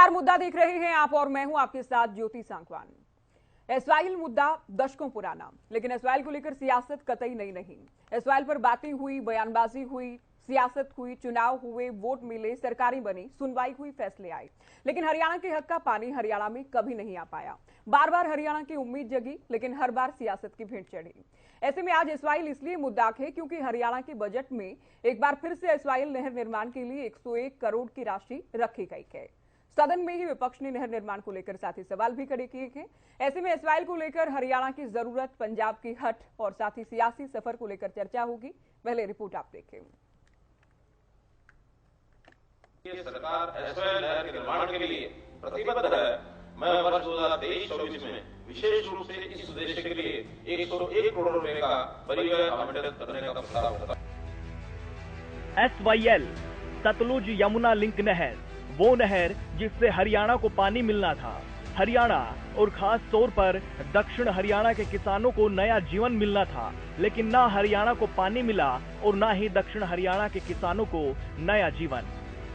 नमस्कार, मुद्दा देख रहे हैं आप और मैं हूं आपके साथ ज्योति सांगवान। एसवाइल मुद्दा दशकों पुराना, लेकिन एसवाइल को लेकर सियासत कतई नई नहीं। एसवाइल पर बातें हुई, बयानबाजी हुई, सियासत हुई, चुनाव हुए, वोट मिले, सरकारें बनी, सुनवाई हुई, फैसले आए, लेकिन हरियाणा के हक का पानी हरियाणा में कभी नहीं आ पाया। बार बार हरियाणा की उम्मीद जगी, लेकिन हर बार सियासत की भेंट चढ़ी। ऐसे में आज एसवाइल इसलिए मुद्दाक है क्योंकि हरियाणा के बजट में एक बार फिर से एसवाइल नहर निर्माण के लिए 101 करोड़ की राशि रखी गई है। सदन में ही विपक्ष ने नहर निर्माण को लेकर साथ ही सवाल भी खड़े किए हैं। ऐसे में एसवाइल को लेकर हरियाणा की जरूरत, पंजाब की हट और साथ ही सियासी सफर को लेकर चर्चा होगी। पहले रिपोर्ट आप देखें। सरकार एसवाइल नहर के निर्माण के लिए प्रतिबद्ध है। मैं वर्ष 2023-24 में विशेष रूप से इस उद्देश्य के लिए 101 करोड़ रुपए का परिव्यय आवंटित करने का प्रस्ताव करता हूं। एसवाइएल सतलुज यमुना लिंक नहर, वो नहर जिससे हरियाणा को पानी मिलना था। हरियाणा और खास तौर पर दक्षिण हरियाणा के किसानों को नया जीवन मिलना था, लेकिन ना हरियाणा को पानी मिला और ना ही दक्षिण हरियाणा के किसानों को नया जीवन।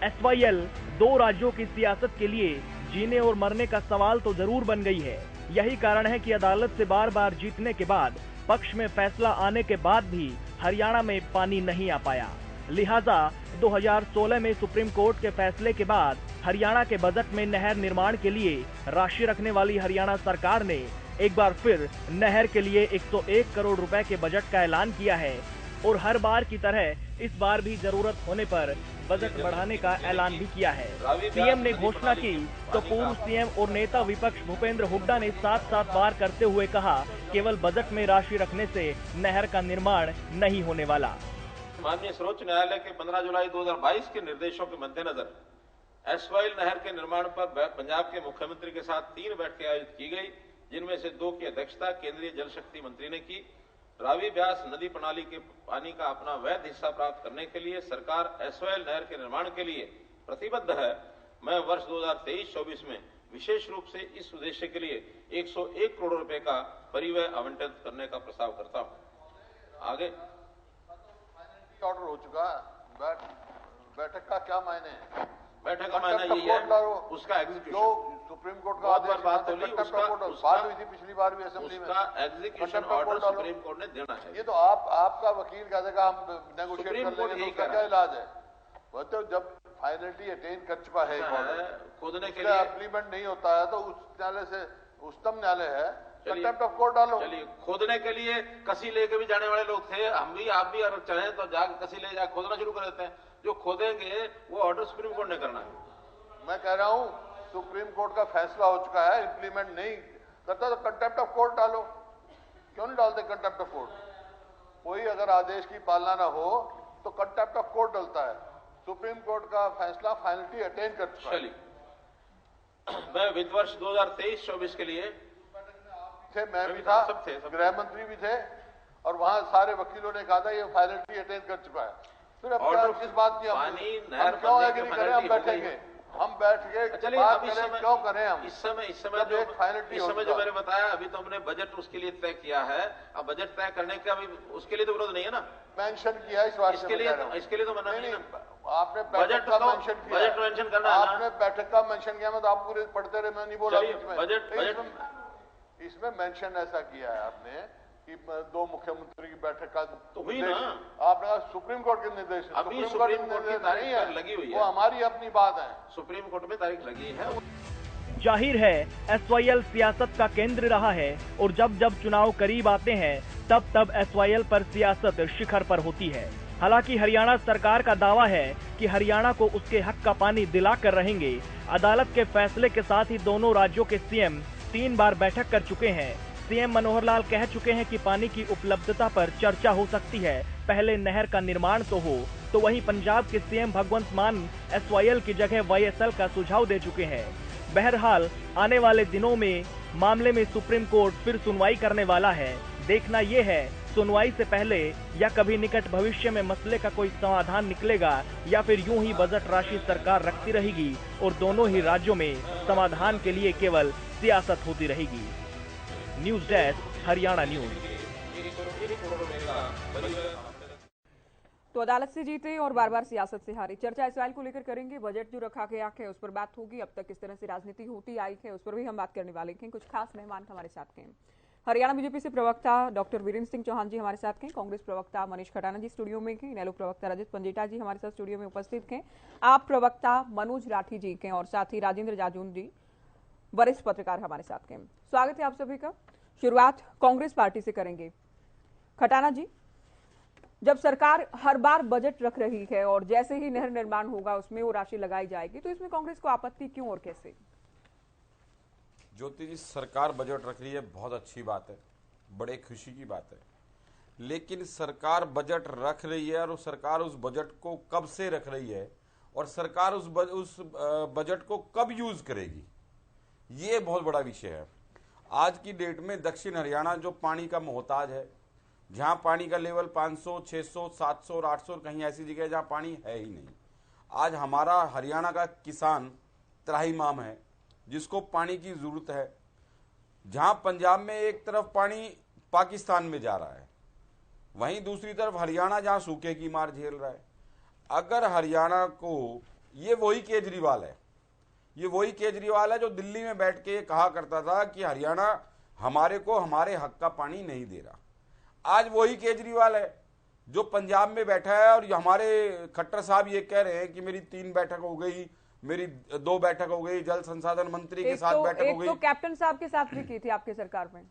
एसवाइएल दो राज्यों की सियासत के लिए जीने और मरने का सवाल तो जरूर बन गई है। यही कारण है कि अदालत से बार बार जीतने के बाद, पक्ष में फैसला आने के बाद भी हरियाणा में पानी नहीं आ पाया। लिहाजा 2016 में सुप्रीम कोर्ट के फैसले के बाद हरियाणा के बजट में नहर निर्माण के लिए राशि रखने वाली हरियाणा सरकार ने एक बार फिर नहर के लिए 101 करोड़ रुपए के बजट का ऐलान किया है और हर बार की तरह इस बार भी जरूरत होने पर बजट बढ़ाने का ऐलान भी किया है। सीएम ने घोषणा की तो पूर्व सीएम और नेता विपक्ष भूपेंद्र हुड्डा ने साथ बार करते हुए कहा, केवल बजट में राशि रखने से नहर का निर्माण नहीं होने वाला। माननीय सर्वोच्च न्यायालय के 15 जुलाई 2022 के निर्देशों के मद्देनजर एसवाइल नहर के निर्माण पर पंजाब के मुख्यमंत्री के साथ 3 बैठकें आयोजित की गई, जिनमें से 2 की अध्यक्षता केंद्रीय जल शक्ति मंत्री ने की। रावी ब्यास नदी प्रणाली के पानी का अपना वैध हिस्सा प्राप्त करने के लिए सरकार एसवाइल नहर के निर्माण के लिए प्रतिबद्ध है। मैं वर्ष 2023-24 में विशेष रूप से इस उद्देश्य के लिए 101 करोड़ रुपए का परिव्यय आवंटित करने का प्रस्ताव करता हूं। आगे ऑर्डर हो चुका है, बैठक का क्या मायने है? बैठक का मायने यही है उसका एग्जीक्यूशन। जो सुप्रीम कोर्ट का आदेश बात होली, बात हुई थी पिछली बार भी असेंबली में, उसका एग्जीक्यूशन ऑर्डर सुप्रीम कोर्ट ने देना चाहिए। ये तो आपका वकील कह देगा हम नेगोशिएट कर लेंगे, तो क्या इलाज है? वो तो जब फाइनलिटी अटेन कर चुका है, खोदने के लिए इम्प्लीमेंट नहीं होता है तो उस न्यायालय से उच्चतम न्यायालय है, कंटेम्प्ट ऑफ कोर्ट डालो। चलिए, खोदने के लिए कसी लेके भी जाने वाले लोग थे, हम भी, आप भी, अगर चाहें तो जाकर कसी ले जाकर खोदना शुरू कर देते हैं। जो खोदेंगे वो ऑर्डर सुप्रीम कोर्ट ने करना है। मैं कह रहा हूं सुप्रीम कोर्ट का फैसला हो चुका है, इंप्लीमेंट नहीं करता तो कंटेम्प्ट ऑफ कोर्ट डालो। क्यों नहीं डालते कंटेम्प्ट ऑफ कोर्ट? कोई अगर आदेश की पालना ना हो तो कंटेम्प्ट ऑफ कोर्ट डलता है। सुप्रीम कोर्ट का फैसला फाइनलिटी अटेन कर चुका है। मैं वित्त वर्ष 2023-24 के लिए मैं भी था, गृह मंत्री भी थे और वहां सारे वकीलों ने कहा था ये फाइनलिटी अटेन कर चुका है। फिर अब क्या किस बात की हम क्यों एग्री करें? हम बैठेंगे, हम बैठ के बात करें, क्यों करें हम? इस समय जो मैंने बताया, अभी तो हमने बजट उसके लिए तय किया है। अब बजट तय करने का अभी उसके लिए तो विरोध नहीं है ना, मेंशन किया है इस बात इसके लिए तो मना नहीं है। आपने बैठक का मेंशन किया, बजट मेंशन करना है, आपने बैठक का मेंशन किया, मैं तो आप पूरे पढ़ते रहे, मैं नहीं बोला। बजट इसमें मेंशन ऐसा किया है आपने कि 2 मुख्यमंत्री की बैठक का तो हुई ना, आपने कहा सुप्रीम कोर्ट के निर्देश, अभी सुप्रीम कोर्ट की तारीख लगी हुई है, वो हमारी अपनी बात है, सुप्रीम कोर्ट में तारीख लगी है। जाहिर है एसवाइएल सियासत का केंद्र रहा है और जब जब चुनाव करीब आते हैं तब एसवाइएल पर सियासत शिखर पर होती है। हालांकि हरियाणा सरकार का दावा है कि हरियाणा को उसके हक का पानी दिला कर रहेंगे। अदालत के फैसले के साथ ही दोनों राज्यों के सीएम 3 बार बैठक कर चुके हैं। सीएम मनोहर लाल कह चुके हैं कि पानी की उपलब्धता पर चर्चा हो सकती है, पहले नहर का निर्माण तो हो। तो वहीं पंजाब के सीएम भगवंत मान एसवाइएल की जगह वाईएसएल का सुझाव दे चुके हैं। बहरहाल आने वाले दिनों में मामले में सुप्रीम कोर्ट फिर सुनवाई करने वाला है। देखना ये है सुनवाई से पहले या कभी निकट भविष्य में मसले का कोई समाधान निकलेगा या फिर यूं ही बजट राशि सरकार रखती रहेगी और दोनों ही राज्यों में समाधान के लिए केवल सियासत होती रहेगी। News desk, Haryana news. तो अदालत से जीते और बार बार सियासत से हारे, चर्चा इसराइल को लेकर करेंगे। बजट जो रखा गया है उस पर बात होगी, अब तक किस तरह से राजनीति होती आई है उस पर भी हम बात करने वाले हैं। कुछ खास मेहमान हमारे साथ हैं। हरियाणा बीजेपी से प्रवक्ता डॉक्टर वीरेंद्र सिंह चौहान जी हमारे साथ हैं, कांग्रेस प्रवक्ता मनीष खटाना जी स्टूडियो में हैं, इनेलो प्रवक्ता रजत पंजेटा जी हमारे साथ स्टूडियो में उपस्थित हैं, आप प्रवक्ता मनोज राठी जी के और साथ ही राजेंद्र जाजून जी वरिष्ठ पत्रकार हमारे साथ हैं। स्वागत है आप सभी का। शुरुआत कांग्रेस पार्टी से करेंगे। खटाना जी, जब सरकार हर बार बजट रख रही है और जैसे ही नहर निर्माण होगा उसमें वो राशि लगाई जाएगी, तो इसमें कांग्रेस को आपत्ति क्यों और कैसे? ज्योति जी, सरकार बजट रख रही है, बहुत अच्छी बात है, बड़े खुशी की बात है। लेकिन सरकार बजट रख रही है और सरकार उस बजट को कब से रख रही है और सरकार उस बजट को कब यूज करेगी, ये बहुत बड़ा विषय है। आज की डेट में दक्षिण हरियाणा जो पानी का मोहताज है, जहां पानी का लेवल 500, 600, 700 और 800, कहीं ऐसी जगह जहां पानी है ही नहीं। आज हमारा हरियाणा का किसान त्राहिमाम है जिसको पानी की जरूरत है। जहां पंजाब में एक तरफ पानी पाकिस्तान में जा रहा है, वहीं दूसरी तरफ हरियाणा जहां सूखे की मार झेल रहा है। अगर हरियाणा को, ये वही केजरीवाल है जो दिल्ली में बैठ के कहा करता था कि हरियाणा हमारे को हमारे हक का पानी नहीं दे रहा। आज वही केजरीवाल है जो पंजाब में बैठा है और हमारे खट्टर साहब ये कह रहे हैं कि मेरी 3 बैठक हो गई, मेरी 2 बैठक हो गई, जल संसाधन मंत्री के साथ बैठक हो गई। तो कैप्टन साहब के साथ भी की थी आपकी सरकार में।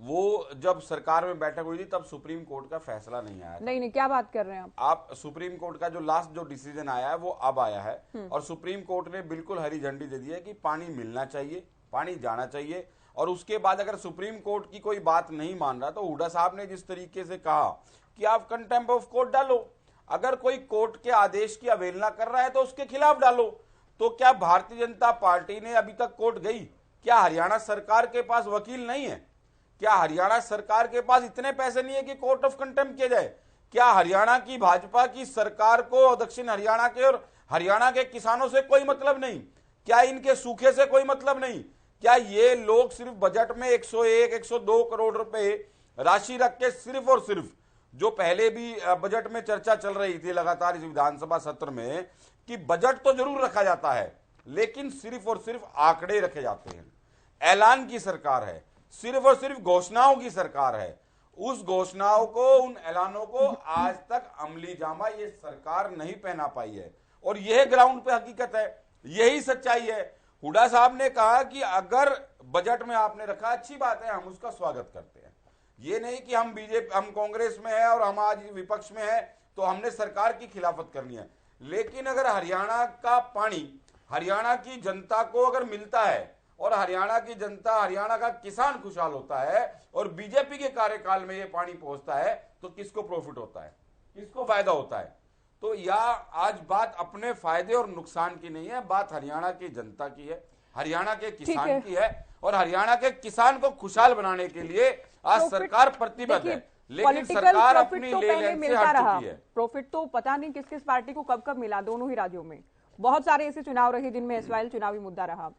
वो जब सरकार में बैठक हुई थी तब सुप्रीम कोर्ट का फैसला नहीं आया। नहीं, क्या बात कर रहे हैं आप? सुप्रीम कोर्ट का जो लास्ट जो डिसीजन आया है वो अब आया है और सुप्रीम कोर्ट ने बिल्कुल हरी झंडी दे दी है कि पानी मिलना चाहिए, पानी जाना चाहिए। और उसके बाद अगर सुप्रीम कोर्ट की कोई बात नहीं मान रहा तो हुड्डा साहब ने जिस तरीके से कहा कि आप कंटेम्प्ट ऑफ कोर्ट डालो, अगर कोई कोर्ट के आदेश की अवहेलना कर रहा है तो उसके खिलाफ डालो। तो क्या भारतीय जनता पार्टी ने अभी तक कोर्ट गई? क्या हरियाणा सरकार के पास वकील नहीं है? क्या हरियाणा सरकार के पास इतने पैसे नहीं है कि कोर्ट ऑफ कंटेम्प्ट किया जाए? क्या हरियाणा की भाजपा की सरकार को दक्षिण हरियाणा के और हरियाणा के किसानों से कोई मतलब नहीं? क्या इनके सूखे से कोई मतलब नहीं? क्या ये लोग सिर्फ बजट में 101, 102 करोड़ रुपए राशि रख के सिर्फ और सिर्फ, जो पहले भी बजट में चर्चा चल रही थी लगातार इस विधानसभा सत्र में कि बजट तो जरूर रखा जाता है लेकिन सिर्फ और सिर्फ आंकड़े रखे जाते हैं। ऐलान की सरकार है, सिर्फ और सिर्फ घोषणाओं की सरकार है। उस घोषणाओं को, उन ऐलानों को आज तक अमली जामा ये सरकार नहीं पहना पाई है और यह ग्राउंड पे हकीकत है, यही सच्चाई है। हुड्डा साहब ने कहा कि अगर बजट में आपने रखा, अच्छी बात है, हम उसका स्वागत करते हैं। ये नहीं कि हम कांग्रेस में है और हम आज विपक्ष में है तो हमने सरकार की खिलाफत करनी है। लेकिन अगर हरियाणा का पानी हरियाणा की जनता को अगर मिलता है और हरियाणा की जनता, हरियाणा का किसान खुशहाल होता है और बीजेपी के कार्यकाल में ये पानी पहुंचता है तो किसको प्रॉफिट होता है, किसको फायदा होता है? तो आज बात अपने फायदे और नुकसान की नहीं है, बात हरियाणा की जनता की है, हरियाणा के किसान की है और हरियाणा के किसान को खुशहाल बनाने के लिए आज सरकार प्रतिबद्ध है। लेकिन सरकार अपनी लेन से हट चुकी है। प्रॉफिट तो पता नहीं किस किस पार्टी को कब कब मिला, दोनों ही राज्यों में बहुत सारे ऐसे चुनाव रहे जिनमें एसवाइएल चुनावी मुद्दा रहा।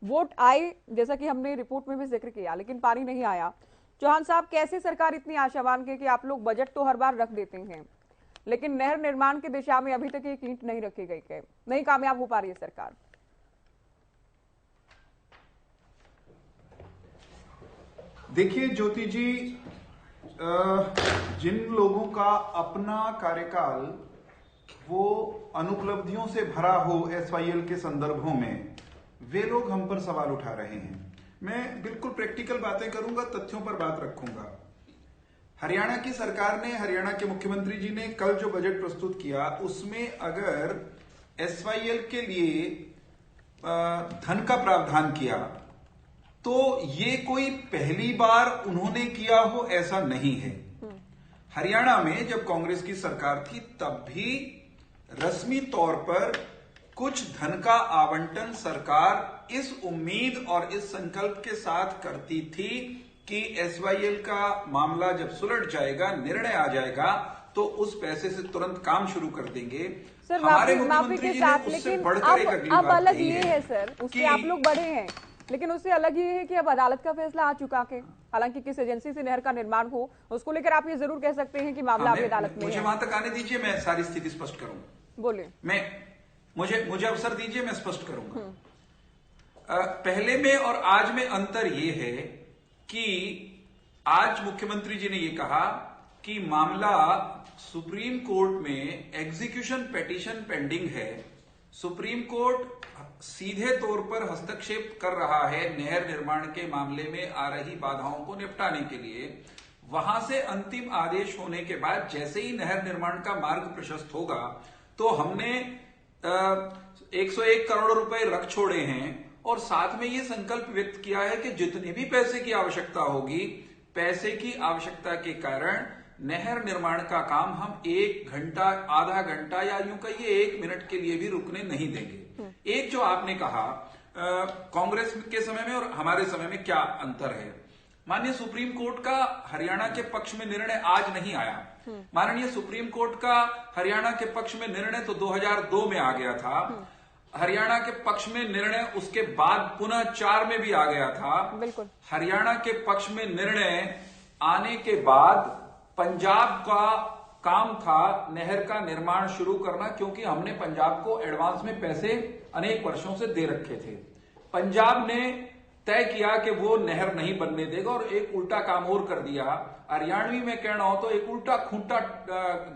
वोट आए, जैसा कि हमने रिपोर्ट में भी जिक्र किया, लेकिन पानी नहीं आया। चौहान साहब, कैसे सरकार इतनी आशावान है कि आप लोग बजट तो हर बार रख देते हैं लेकिन नहर निर्माण की दिशा में अभी तक एक ईंट नहीं रखी गई है, नहीं कामयाब हो पा रही है सरकार? देखिए ज्योति जी, जिन लोगों का अपना कार्यकाल वो अनुपलब्धियों से भरा हो एसवाईएल के संदर्भों में, वे लोग हम पर सवाल उठा रहे हैं। मैं बिल्कुल प्रैक्टिकल बातें करूंगा, तथ्यों पर बात रखूंगा। हरियाणा की सरकार ने, हरियाणा के मुख्यमंत्री जी ने कल जो बजट प्रस्तुत किया उसमें अगर एसवाईएल के लिए धन का प्रावधान किया तो ये कोई पहली बार उन्होंने किया हो ऐसा नहीं है। हरियाणा में जब कांग्रेस की सरकार थी तब भी रस्मी तौर पर कुछ धन का आवंटन सरकार इस उम्मीद और इस संकल्प के साथ करती थी कि एसवाईएल का मामला जब सुलझ जाएगा, निर्णय आ जाएगा तो उस पैसे से तुरंत काम शुरू कर देंगे। सर, हमारे माफी के साथ, लेकिन अब अलग ये है सर, उससे आप लोग बड़े हैं, लेकिन उससे अलग ये है कि अब अदालत का फैसला आ चुका है हालांकि किस एजेंसी से नहर का निर्माण हो, उसको लेकर आप ये जरूर कह सकते हैं कि मामला अभी अदालत में मुझे है। वहां तक आने दीजिए, मैं सारी स्थिति स्पष्ट करूंगा। बोलिए। मुझे अवसर दीजिए, मैं स्पष्ट करूंगा। पहले में और आज में अंतर यह है कि आज मुख्यमंत्री जी ने यह कहा कि मामला सुप्रीम कोर्ट में एग्जीक्यूशन पिटीशन पेंडिंग है। सुप्रीम कोर्ट सीधे तौर पर हस्तक्षेप कर रहा है नहर निर्माण के मामले में आ रही बाधाओं को निपटाने के लिए। वहां से अंतिम आदेश होने के बाद जैसे ही नहर निर्माण का मार्ग प्रशस्त होगा तो हमने 101 करोड़ रुपए रख छोड़े हैं और साथ में यह संकल्प व्यक्त किया है कि जितने भी पैसे की आवश्यकता होगी, पैसे की आवश्यकता के कारण नहर निर्माण का काम हम 1 घंटा, आधा घंटा या यूं कहिए 1 मिनट के लिए भी रुकने नहीं देंगे। एक जो आपने कहा कांग्रेस के समय में और हमारे समय में क्या अंतर है। माननीय सुप्रीम कोर्ट का हरियाणा के पक्ष में निर्णय आज नहीं आया। माननीय सुप्रीम कोर्ट का हरियाणा के पक्ष में निर्णय तो 2002 में आ गया था। हरियाणा के पक्ष में निर्णय उसके बाद पुनः 4 में भी आ गया था। बिल्कुल। हरियाणा के पक्ष में निर्णय आने के बाद पंजाब का काम था नहर का निर्माण शुरू करना, क्योंकि हमने पंजाब को एडवांस में पैसे अनेक वर्षों से दे रखे थे। पंजाब ने तय किया कि वो नहर नहीं बनने देगा और एक उल्टा काम और कर दिया। हरियाणवी में कहना हो तो एक उल्टा खूंटा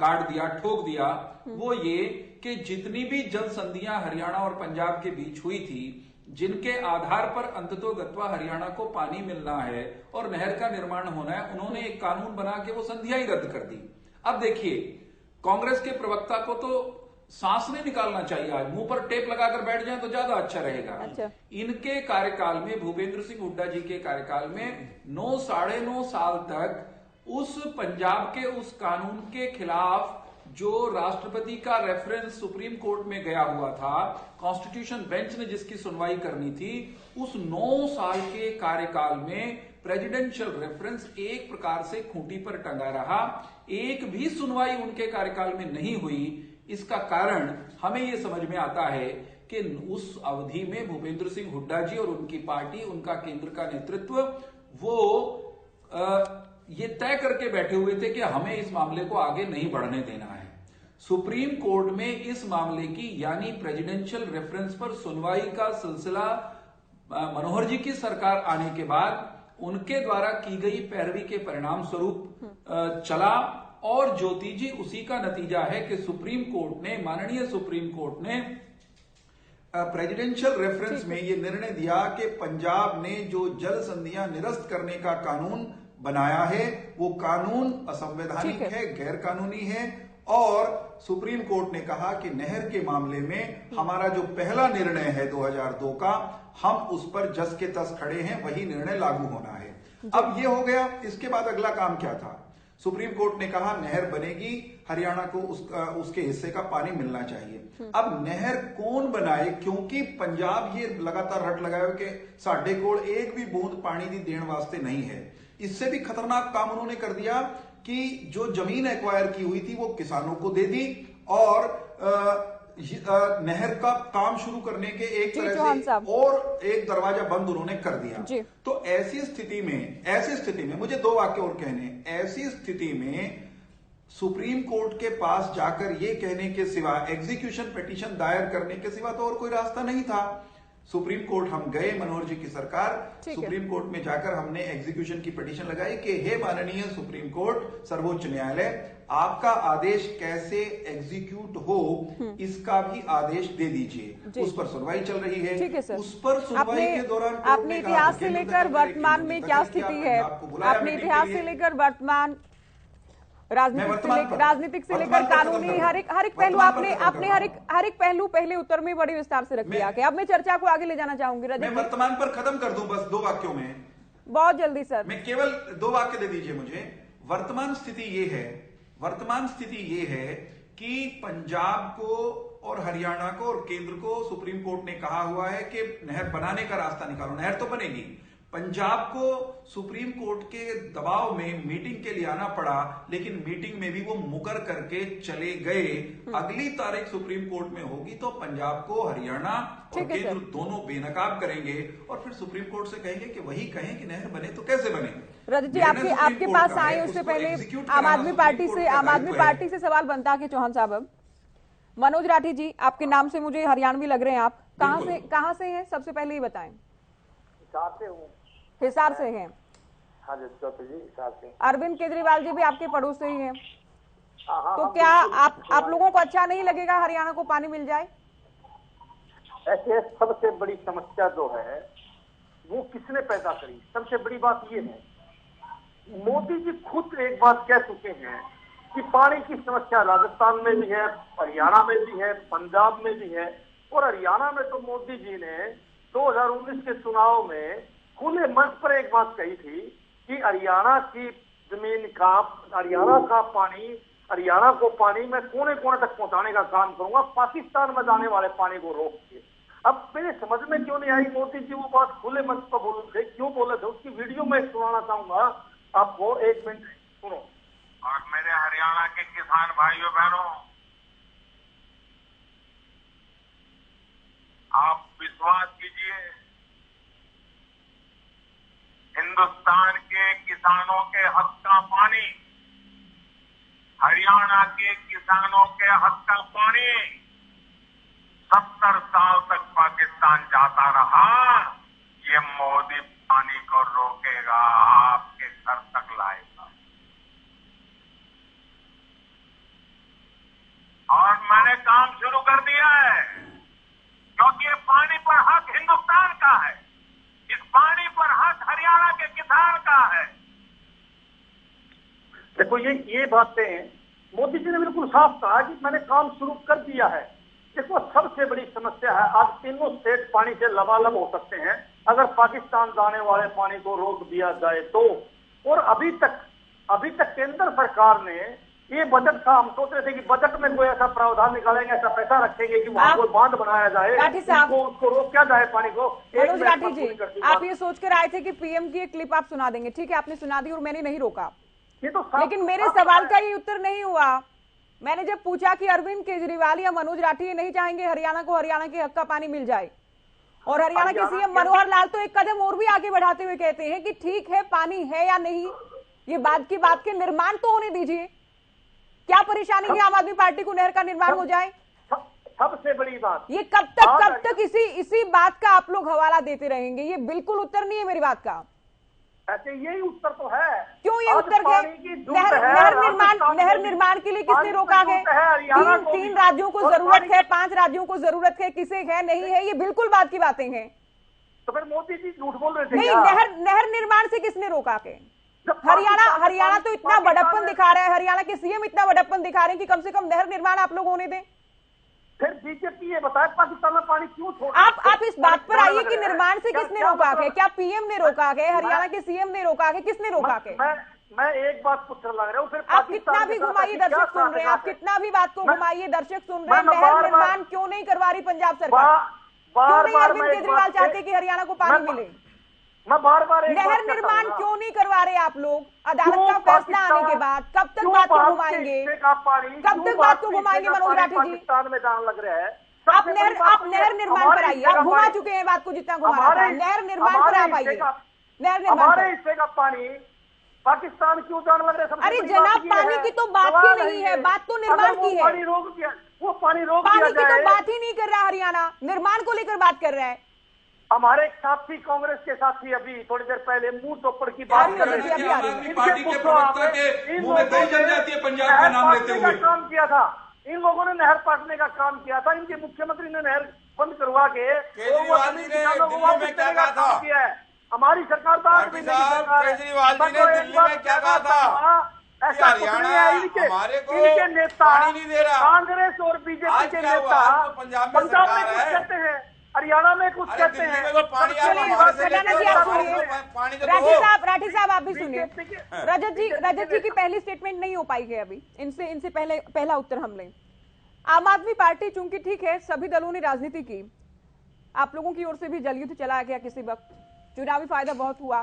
गाड़ दिया, ठोक दिया। वो ये कि जितनी भी जल संधियां हरियाणा और पंजाब के बीच हुई थी, जिनके आधार पर अंततोगत्वा हरियाणा को पानी मिलना है और नहर का निर्माण होना है, उन्होंने एक कानून बना के वो संधियां ही रद्द कर दी। अब देखिए, कांग्रेस के प्रवक्ता को तो सांस नहीं निकालना चाहिए, आज मुंह पर टेप लगाकर बैठ जाए तो ज्यादा अच्छा रहेगा। अच्छा। इनके कार्यकाल में, भूपेंद्र सिंह हुड्डा जी के कार्यकाल में 9 साढ़े 9 साल तक उस पंजाब के उस कानून के खिलाफ जो राष्ट्रपति का रेफरेंस सुप्रीम कोर्ट में गया हुआ था, कॉन्स्टिट्यूशन बेंच ने जिसकी सुनवाई करनी थी, उस 9 साल के कार्यकाल में प्रेसिडेंशियल रेफरेंस एक प्रकार से खूंटी पर टंगा रहा। एक भी सुनवाई उनके कार्यकाल में नहीं हुई। इसका कारण हमें यह समझ में आता है कि उस अवधि में भूपेंद्र सिंह हुड्डा जी और उनकी पार्टी, उनका केंद्र का नेतृत्व, वो ये तय करके बैठे हुए थे कि हमें इस मामले को आगे नहीं बढ़ने देना है। सुप्रीम कोर्ट में इस मामले की यानी प्रेसिडेंशियल रेफरेंस पर सुनवाई का सिलसिला मनोहर जी की सरकार आने के बाद उनके द्वारा की गई पैरवी के परिणाम स्वरूप चला और ज्योति जी उसी का नतीजा है कि सुप्रीम कोर्ट ने, माननीय सुप्रीम कोर्ट ने प्रेसिडेंशियल रेफरेंस में यह निर्णय दिया कि पंजाब ने जो जल संधियां निरस्त करने का कानून बनाया है वो कानून असंवैधानिक है, गैर कानूनी है। और सुप्रीम कोर्ट ने कहा कि नहर के मामले में हमारा जो पहला निर्णय है 2002 का, हम उस पर जस के तस खड़े हैं, वही निर्णय लागू होना है। अब ये हो गया। इसके बाद अगला काम क्या था? सुप्रीम कोर्ट ने कहा नहर बनेगी, हरियाणा को उसके हिस्से का पानी मिलना चाहिए। अब नहर कौन बनाए, क्योंकि पंजाब ये लगातार रट लगाए कि साढ़े कोल एक भी बूंद पानी दी देने वास्ते नहीं है। इससे भी खतरनाक काम उन्होंने कर दिया कि जो जमीन एक्वायर की हुई थी वो किसानों को दे दी और नहर का काम शुरू करने के एक तरह से और एक दरवाजा बंद उन्होंने कर दिया। तो ऐसी स्थिति में मुझे 2 वाक्य और कहने। ऐसी स्थिति में सुप्रीम कोर्ट के पास जाकर ये कहने के सिवा, एग्जीक्यूशन पिटीशन दायर करने के सिवा तो और कोई रास्ता नहीं था। सुप्रीम कोर्ट हम गए, मनोहर जी की सरकार, सुप्रीम कोर्ट में जाकर हमने एग्जीक्यूशन की पिटीशन लगाई कि हे माननीय सुप्रीम कोर्ट, सर्वोच्च न्यायालय, आपका आदेश कैसे एग्जीक्यूट हो इसका भी आदेश दे दीजिए। उस पर सुनवाई चल रही है। उस पर सुनवाई के दौरान अपने इतिहास से लेकर वर्तमान में क्या स्थिति है, अपने इतिहास से लेकर वर्तमान, राजनीतिक से लेकर कानूनी, हर एक पहलू आपने हर एक पहलू पहले उत्तर में बड़ी विस्तार से रख दिया कि अब मैं चर्चा को आगे ले जाना चाहूंगी। मैं वर्तमान पर खत्म कर दूं बस 2 वाक्यों में, बहुत जल्दी सर। मैं केवल 2 वाक्य दे दीजिए मुझे। वर्तमान स्थिति ये है कि पंजाब को और हरियाणा को और केंद्र को सुप्रीम कोर्ट ने कहा हुआ है कि नहर बनाने का रास्ता निकालो। नहर तो बनेगी, पंजाब को सुप्रीम कोर्ट के दबाव में मीटिंग के लिए आना पड़ा, लेकिन मीटिंग में भी वो मुकर करके चले गए। अगली तारीख सुप्रीम कोर्ट में होगी तो पंजाब को हरियाणा और केंद्र दोनों बेनकाब करेंगे और फिर सुप्रीम कोर्ट से कहेंगे कि वही कहें कि नहर बने तो कैसे बने। रजत जी, आपके पास आए उससे पहले आम आदमी पार्टी से सवाल बनता है कि चौहान साहब, अब मनोज राठी जी, आपके नाम से मुझे हरियाणवी लग रहे हैं, आप कहां से हैं? सबसे पहले ही बताएं। हिसार से हैं। हाँ जी, जी हिसार से। अरविंद केजरीवाल जी भी आपके पड़ोस से ही हैं। तो क्या आप लोगों को अच्छा नहीं लगेगा हरियाणा को पानी मिल जाए? ऐसे सबसे बड़ी समस्या जो है वो किसने पैदा करी? सबसे बड़ी बात ये है, मोदी जी खुद एक बात कह चुके हैं कि पानी की समस्या राजस्थान में भी है, हरियाणा में भी है, पंजाब में भी है। और हरियाणा में तो मोदी जी ने 2019 के चुनाव में खुले मंच पर एक बात कही थी कि हरियाणा की जमीन का, हरियाणा का पानी, हरियाणा को पानी मैं कोने कोने तक पहुंचाने का काम करूंगा, पाकिस्तान में जाने वाले पानी को रोक के। अब मेरे समझ में क्यों नहीं आई मोदी जी वो बात खुले मंच पर बोल थे, क्यों बोले थे? उसकी वीडियो में सुनाना चाहूंगा आपको, 1 मिनट सुनो। और मेरे हरियाणा के किसान भाइयों बहनों, आप विश्वास कीजिए, हिंदुस्तान के किसानों के हक का पानी, हरियाणा के किसानों के हक का पानी 70 साल तक पाकिस्तान जाता रहा। ये मोदी पानी को रोकेगा, आपके घर तक लाएगा। और मैंने काम शुरू कर दिया है, क्योंकि ये पानी पर हक हिंदुस्तान का है, इस पानी पर हक हरियाणा के किसान का है। देखो ये बातें मोदी जी ने बिल्कुल साफ कहा कि मैंने काम शुरू कर दिया है। देखो सबसे बड़ी समस्या है, आज तीनों स्टेट पानी से लबालब हो सकते हैं अगर पाकिस्तान जाने वाले पानी को रोक दिया जाए तो। और अभी तक केंद्र सरकार ने ये बजट का, हम सोच रहे थे कि बजट में कोई ऐसा प्रावधान निकालेंगे, ऐसा पैसा रखेंगे कि वहां कोई बांध बनाया जाए, उसको रोका जाए पानी को। मनोज राठी जी, आप ये सोच कर आए थे कि पीएम की एक क्लिप आप सुना देंगे, ठीक है, आपने सुना दी और मैंने नहीं रोका, लेकिन मेरे सवाल का ये उत्तर नहीं हुआ। मैंने जब पूछा कि अरविंद केजरीवाल या मनोज राठी ये नहीं चाहेंगे हरियाणा को हरियाणा के हक का पानी मिल जाए, और हरियाणा के सीएम मनोहर लाल तो एक कदम और भी आगे बढ़ाते हुए कहते हैं कि ठीक है, पानी है या नहीं, ये बात की बात के निर्माण तो होने दीजिए। क्या परेशानी है आम आदमी पार्टी को नहर का निर्माण हो जाए? सबसे बड़ी बात ये कब तक इसी बात का आप लोग हवाला देते रहेंगे? ये बिल्कुल उत्तर नहीं है मेरी बात का। ऐसे यही उत्तर तो है। क्यों ये उत्तर है? नहर निर्माण के लिए किसने रोका है? तीन राज्यों को जरूरत है, 5 राज्यों को जरूरत है, किसे है नहीं है, ये बिल्कुल बात की बातें हैं। तो फिर मोदी जी झूठ बोल रहे थे? नहीं, नहर निर्माण से किसने रोका के? हरियाणा तो इतना बड़प्पन दिखा रहा है, हरियाणा के सीएम इतना बड़प्पन दिखा रहे हैं कि कम से कम नहर निर्माण आप लोग होने दें। फिर बीजेपी ये बताए पाकिस्तान में पानी क्यों छोड़? आप इस बात पर आइए कि निर्माण से किसने रोका है? क्या पीएम ने रोका है? हरियाणा के सीएम ने रोका है? किसने रोका है? मैं एक बात पूछने लग रहा हूँ, फिर आप कितना भी घुमाइए, दर्शक सुन रहे हैं, आप कितना भी बात को घुमाइए, दर्शक सुन रहे हैं। नहर निर्माण क्यों नहीं करवा रही पंजाब सरकार? क्यों नहीं अरविंद केजरीवाल चाहते कि हरियाणा को पानी मिले? मैं बार-बार नहर निर्माण क्यों नहीं करवा रहे आप लोग? अदालत का फैसला आने के बाद कब तक बात को घुमाएंगे? कब तक बात को घुमाएंगे मनोज राठी जी? पाकिस्तान में जान लग रहा है। आप नहर निर्माण पर आइए, आप घुमा चुके हैं बात को जितना घुमाना था। नहर निर्माण पर आप आइए। नहर निर्माण, हमारे हिस्से का पानी पाकिस्तान क्यों जान लग रहा है? अरे जनाब, पानी की तो बात ही नहीं है, बात तो निर्माण की है। पानी रोक दिया, वो पानी रोक दिया जाए। पानी की तो बात ही नहीं कर रहा हरियाणा, निर्माण को लेकर बात कर रहा है। हमारे साथी कांग्रेस के साथी अभी थोड़ी देर पहले मुंह तोड़ की बात कर रहे थे। पार्टी के प्रवक्ता के मुंह में दही जम जाती है पंजाब का नाम लेते हुए। काम किया था इन लोगों ने, नहर पाटने का काम किया था। इनके मुख्यमंत्री ने नहर बंद करवा के केजरीवाल जी ने दिल्ली में क्या कहा था? किया है हमारी सरकार। केजरीवाल जी ने दिल्ली में क्या कहा था? ऐसा हमारे को इनके नेता पानी नहीं दे रहा। कांग्रेस और बीजेपी के नेता पंजाब में कुछ कहते हैं, हरियाणा में कुछ कहते हैं। राठी साहब आप भी सुनिए। रजत जी की पहली स्टेटमेंट नहीं हो पाई है अभी, इनसे पहला उत्तर हम लें। आम आदमी पार्टी चूंकि ठीक है, सभी दलों ने राजनीति की, आप लोगों की ओर से भी जलयुद्ध चलाया गया किसी वक्त, चुनावी फायदा बहुत हुआ,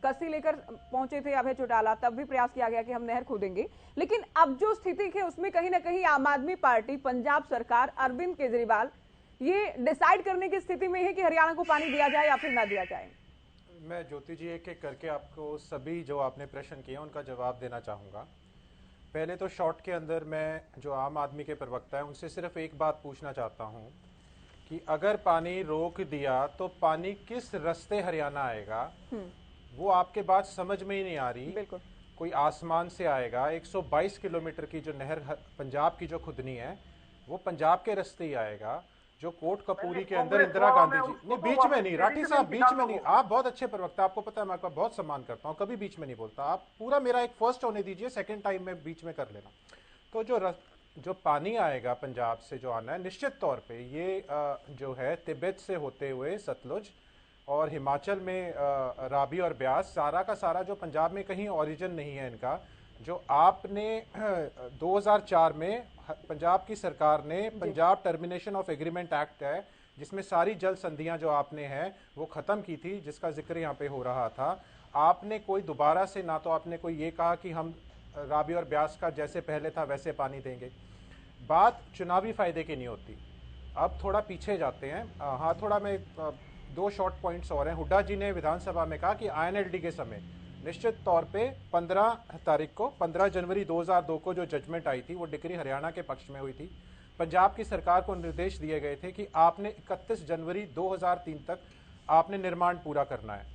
कसी लेकर पहुंचे थे अभय चौटाला, तब भी प्रयास किया गया कि हम नहर खोदेंगे। लेकिन अब जो स्थिति है उसमें कहीं ना कहीं आम आदमी पार्टी, पंजाब सरकार, अरविंद केजरीवाल ये डिसाइड करने की स्थिति में है कि हरियाणा को पानी दिया जाए या फिर ना दिया जाए। मैं ज्योति जी एक एक करके आपको सभी जो आपने प्रश्न किए उनका जवाब देना चाहूँगा। पहले तो शॉर्ट के अंदर मैं जो आम आदमी के प्रवक्ता है उनसे सिर्फ एक बात पूछना चाहता हूँ कि अगर पानी रोक दिया तो पानी किस रास्ते हरियाणा आएगा, वो आपके बात समझ में ही नहीं आ रही। बिल्कुल। कोई आसमान से आएगा? 122 किलोमीटर की जो नहर पंजाब की जो खुदनी है वो पंजाब के रास्ते ही आएगा। जो कोट कपूरी के अंदर इंदिरा गांधी जी नहीं, बीच में नहीं, राठी साहब बीच में नहीं, आप बहुत अच्छे प्रवक्ता, आपको पता है मैं आपका बहुत सम्मान करता हूं, कभी बीच में नहीं बोलता। आप पूरा मेरा एक फर्स्ट होने दीजिए, सेकंड टाइम में बीच में कर लेना। तो जो पानी आएगा पंजाब से जो आना है, निश्चित तौर पे ये जो है तिब्बत से होते हुए सतलुज और हिमाचल में रावी और ब्यास, सारा का सारा जो पंजाब में कहीं ओरिजिन नहीं है इनका। जो आपने 2004 में पंजाब की सरकार ने Punjab termination of agreement act है जिसमें सारी जल संधियां जो आपने हैं वो खत्म की थी, जिसका जिक्र यहाँ पे हो रहा था। आपने कोई दोबारा से ना तो आपने कोई ये कहा कि हम रावी और ब्यास का जैसे पहले था वैसे पानी देंगे। बात चुनावी फायदे की नहीं होती। अब थोड़ा पीछे जाते हैं। हाँ, थोड़ा मैं 2 शॉर्ट पॉइंट्स और हैं। हुड्डा जी ने विधानसभा में कहा कि INLD के समय निश्चित तौर पे 15 जनवरी 2002 को जो जजमेंट आई थी वो डिक्री हरियाणा के पक्ष में हुई थी। पंजाब की सरकार को निर्देश दिए गए थे कि आपने 31 जनवरी 2003 तक आपने निर्माण पूरा करना है।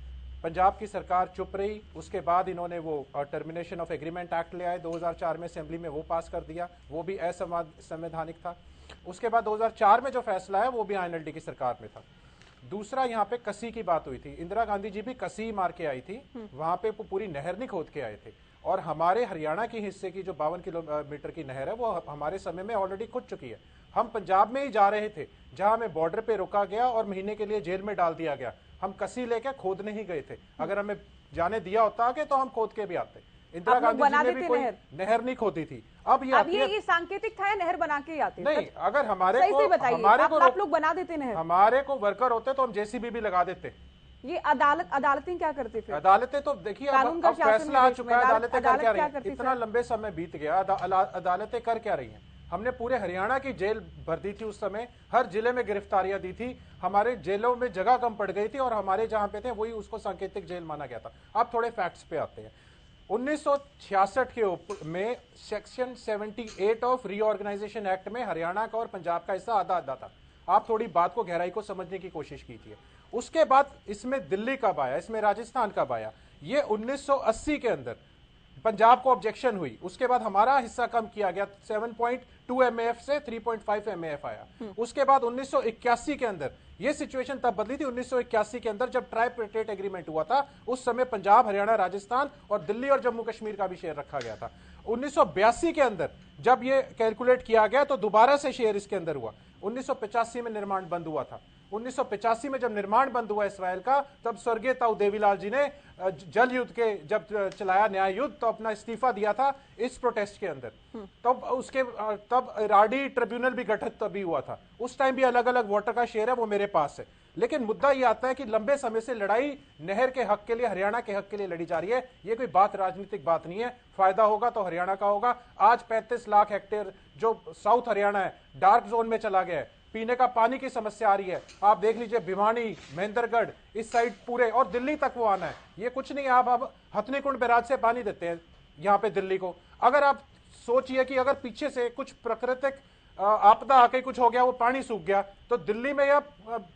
पंजाब की सरकार चुप रही। उसके बाद इन्होंने वो टर्मिनेशन ऑफ एग्रीमेंट एक्ट ले आए 2004 में, असेंबली में वो पास कर दिया, वो भी असंवैधानिक था। उसके बाद 2004 में जो फैसला है वो भी INLD की सरकार में था। दूसरा, यहाँ पे कसी की बात हुई थी, इंदिरा गांधी जी भी कसी मार के आई थी, वहां पे पूरी नहर नहीं खोद के आए थे। और हमारे हरियाणा के हिस्से की जो 52 किलोमीटर की नहर है वो हमारे समय में ऑलरेडी खुद चुकी है। हम पंजाब में ही जा रहे थे जहां हमें बॉर्डर पे रोका गया और महीने के लिए जेल में डाल दिया गया। हम कसी लेके खोदने ही गए थे। अगर हमें जाने दिया होता आगे तो हम खोद के भी आते। इंदिरा गांधी जी ने भी कोई नहर नहीं खोदी थी। अब ये सांकेतिक था या नहर बना के आते? नहीं, अगर हमारे को आप लोग बना देते नहर, हमारे को वर्कर होते तो हम JCB भी लगा देते। ये अदालतें क्या करती फिर? अदालतें तो देखिए अब फैसला आ चुका है, अदालतें कर क्या रही हैं? इतना लंबे समय बीत गया, अदालतें कर क्या रही हैं? हमने पूरे हरियाणा की जेल भर दी थी उस समय, हर जिले में गिरफ्तारियां दी थी, हमारे जेलों में जगह कम पड़ गई थी और हमारे जहां पे थे वही उसको सांकेतिक जेल माना गया था। अब थोड़े फैक्ट्स पे आते हैं। 1966 के में सेक्शन 78 ऑफ रीऑर्गेनाइजेशन एक्ट में हरियाणा का और पंजाब का हिस्सा आधा आधा था। आप थोड़ी बात को गहराई को समझने की कोशिश कीजिए। उसके बाद इसमें दिल्ली कब आया, इसमें राजस्थान कब आया? ये 1980 के अंदर पंजाब को ऑब्जेक्शन हुई, उसके बाद हमारा हिस्सा कम किया गया, 7.2 MAF से 3.5 MAF आया। उसके बाद 1981 के अंदर ये सिचुएशन तब बदली थी। 1981 के अंदर जब ट्राइपेटेट एग्रीमेंट हुआ था उस समय पंजाब, हरियाणा, राजस्थान और दिल्ली और जम्मू कश्मीर का भी शेयर रखा गया था। 1982 के अंदर जब ये कैलकुलेट किया गया तो दोबारा से शेयर इसके अंदर हुआ। 1985 में निर्माण बंद हुआ था। 1985 में जब निर्माण बंद हुआ इसराइल का, तब स्वर्गीय ताऊ देवीलाल जी ने जल युद्ध के जब चलाया न्याय युद्ध तो अपना इस्तीफा दिया था इस प्रोटेस्ट के अंदर। तब राडी ट्रिब्यूनल भी गठित तभी हुआ था। उस टाइम भी अलग अलग वाटर का शेयर है, वो मेरे पास है। लेकिन मुद्दा ये आता है कि लंबे समय से लड़ाई नहर के हक के लिए, हरियाणा के हक के लिए लड़ी जा रही है। ये कोई बात राजनीतिक बात नहीं है। फायदा होगा तो हरियाणा का होगा। आज 35 लाख हेक्टेयर जो साउथ हरियाणा है डार्क जोन में चला गया है। पीने का पानी की समस्या आ रही है। आप देख लीजिए भिवानी, महेंद्रगढ़, इस साइड पूरे और दिल्ली तक वो आना है। ये कुछ नहीं, आप हथनीकुंड बैराज से पानी देते हैं यहाँ पे दिल्ली को। अगर आप सोचिए कि अगर पीछे से कुछ प्राकृतिक आपदा आके कुछ हो गया, वो पानी सूख गया, तो दिल्ली में यह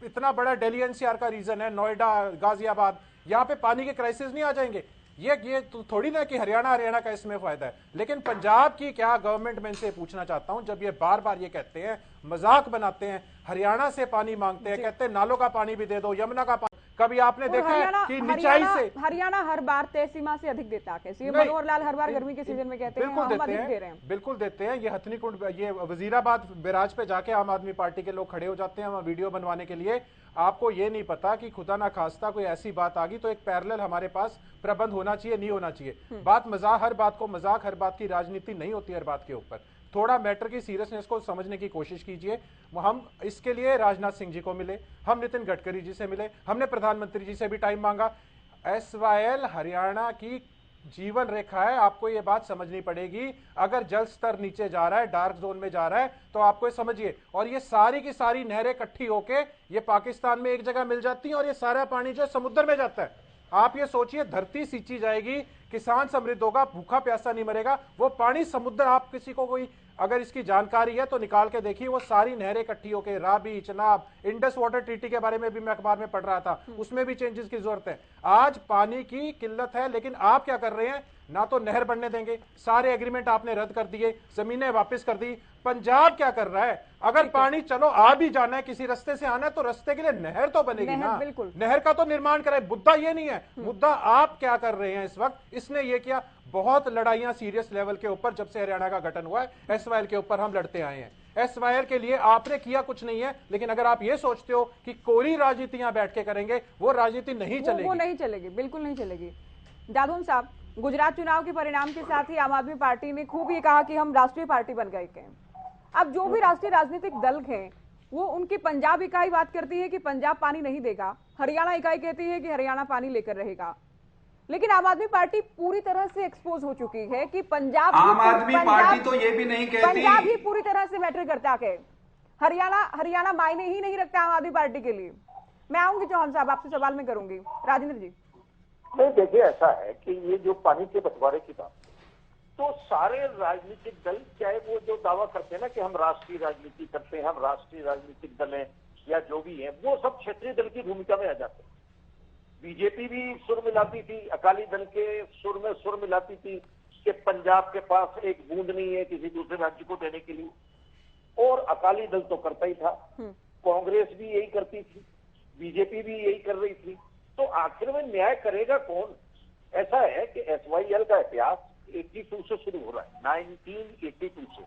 इतना बड़ा दिल्ली NCR का रीजन है, नोएडा, गाजियाबाद, यहाँ पे पानी के क्राइसिस नहीं आ जाएंगे। ये तो थोड़ी ना कि हरियाणा का इसमें फायदा है। लेकिन पंजाब की क्या गवर्नमेंट, मैं इनसे पूछना चाहता हूं, जब ये बार बार ये कहते हैं, मजाक बनाते हैं, हरियाणा से पानी मांगते हैं, कहते हैं नालों का पानी भी दे दो, यमुना का पानी, कभी आपने देखा है कि निचाई से हरियाणा हर बार तय सीमा से अधिक देता है? सीएम मनोहर लाल हर बार गर्मी के सीजन में कहते हैं हम अधिक दे रहे हैं। बिल्कुल देते हैं। ये हथनीकुंड, ये वजीराबाद बैराज पे जाके आम आदमी पार्टी के लोग खड़े हो जाते हैं वहां वीडियो बनवाने के लिए। आपको ये नहीं पता कि खुदा ना खास्ता कोई ऐसी बात आ गई तो एक पैरेलल हमारे पास प्रबंध होना चाहिए, नहीं होना चाहिए। बात मजाक, हर बात को मजाक, हर बात की राजनीति नहीं होती हर बात के ऊपर। थोड़ा मैटर की सीरियसनेस को समझने की कोशिश कीजिए। हम इसके लिए राजनाथ सिंह जी को मिले, हम नितिन गडकरी जी से मिले, हमने प्रधानमंत्री जी से भी टाइम मांगा। एसवाईएल हरियाणा की जीवन रेखा है, आपको यह बात समझनी पड़ेगी। अगर जल स्तर नीचे जा रहा है, डार्क जोन में जा रहा है, तो आपको ये समझिए। और ये सारी की सारी नहरें इकट्ठी होके ये पाकिस्तान में एक जगह मिल जाती हैं और ये सारा पानी जो समुद्र में जाता है। आप ये सोचिए, धरती सींची जाएगी, किसान समृद्ध होगा, भूखा प्यासा नहीं मरेगा। वो पानी समुद्र, आप किसी को कोई अगर इसकी जानकारी है तो निकाल के देखिए, वो सारी नहरें इकट्ठी होकर, राबी, चनाब, इंडस वाटर ट्रीटी के बारे में भी मैं अखबार में पढ़ रहा था, उसमें भी चेंजेस की जरूरत है। आज पानी की किल्लत है, लेकिन आप क्या कर रहे हैं? ना तो नहर बनने देंगे, सारे एग्रीमेंट आपने रद्द कर दिए, जमीनें वापस कर दी। पंजाब क्या कर रहा है? अगर पानी चलो आ भी जाना है, किसी रास्ते से आना है, तो रास्ते के लिए नहर तो बनेगी ना, नहर का तो निर्माण कराए। मुद्दा ये नहीं है, मुद्दा आप क्या कर रहे हैं इस वक्त। इसने ये किया, बहुत लड़ाइयां सीरियस लेवल के ऊपर जब से हरियाणा का गठन हुआ है, एसवाईएल के ऊपर हम लड़ते आए हैं। एसवाईएल के लिए आपने किया कुछ नहीं है, लेकिन अगर आप ये सोचते हो कि कोरी राजनीति यहां बैठ के करेंगे, वो राजनीति नहीं चलेगी। वो नहीं चलेगी, बिल्कुल नहीं चलेगी। जादौन साहब, गुजरात चुनाव के परिणाम के साथ ही आम आदमी पार्टी ने खूब ये कहा कि हम राष्ट्रीय पार्टी बन गए हैं। अब जो भी राष्ट्रीय राजनीतिक दल हैं, वो उनकी पंजाब इकाई बात करती है कि पंजाब पानी नहीं देगा, हरियाणा इकाई कहती है कि हरियाणा पानी लेकर रहेगा। लेकिन आम आदमी पार्टी पूरी तरह से एक्सपोज हो चुकी है कि पंजाब, आम आदमी पार्टी तो ये भी नहीं कहती, पंजाब ही पूरी तरह से मैटर करता है। हरियाणा मायने ही नहीं रखता आम आदमी पार्टी के लिए। मैं आऊंगी चौहान साहब, आपसे सवाल मैं करूंगी। राजेंद्र जी, नहीं, देखिए ऐसा है कि ये जो पानी के बंटवारे की बात, तो सारे राजनीतिक दल, चाहे वो जो दावा करते हैं ना कि हम राष्ट्रीय राजनीति करते हैं, हम राष्ट्रीय राजनीतिक दल हैं या जो भी है, वो सब क्षेत्रीय दल की भूमिका में आ जाते हैं। बीजेपी भी सुर मिलाती थी, अकाली दल के सुर में सुर मिलाती थी कि पंजाब के पास एक बूंद नहीं है किसी दूसरे राज्य को देने के लिए, और अकाली दल तो करता ही था, कांग्रेस भी यही करती थी, बीजेपी भी यही कर रही थी। तो आखिर में न्याय करेगा कौन? ऐसा है कि एसवाईएल का इतिहास 82 से शुरू हो रहा है, 1982 से,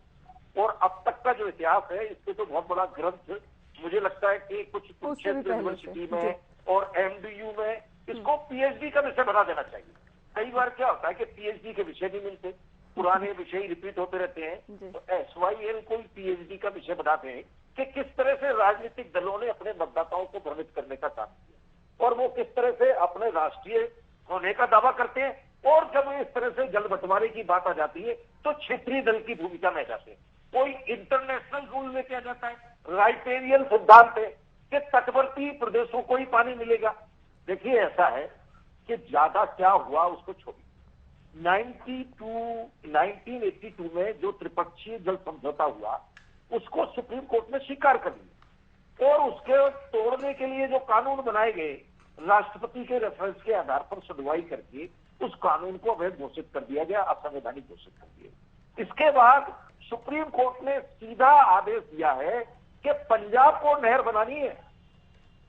और अब तक का जो इतिहास है, इस पे तो बहुत बड़ा ग्रंथ मुझे लगता है कि कुछ क्षेत्र यूनिवर्सिटी में और एमडीयू में इसको पीएचडी का विषय बना देना चाहिए। कई बार क्या होता है कि पीएचडी के विषय नहीं मिलते, पुराने विषय रिपीट होते रहते हैं। तो एसवाईएल को पीएचडी का विषय बना दें कि किस तरह से राजनीतिक दलों ने अपने मतदाताओं को भ्रमित करने का काम किया और वो किस तरह से अपने राष्ट्रीय होने का दावा करते हैं, और जब इस तरह से जल बंटवारे की बात आ जाती है तो क्षेत्रीय दल की भूमिका में जाते हैं। कोई इंटरनेशनल रूल लेके आ जाता है, राइटेरियन सिद्धांत है कि तटवर्ती प्रदेशों को ही पानी मिलेगा। देखिए ऐसा है कि ज्यादा क्या हुआ उसको छोड़िए, 1982 में जो त्रिपक्षीय जल समझौता हुआ उसको सुप्रीम कोर्ट ने स्वीकार कर लिया, और उसके तोड़ने के लिए जो कानून बनाए गए राष्ट्रपति के रेफरेंस के आधार पर सुनवाई करके उस कानून को अवैध घोषित कर दिया गया, असंवैधानिक घोषित कर दिया। इसके बाद सुप्रीम कोर्ट ने सीधा आदेश दिया है कि पंजाब को नहर बनानी है,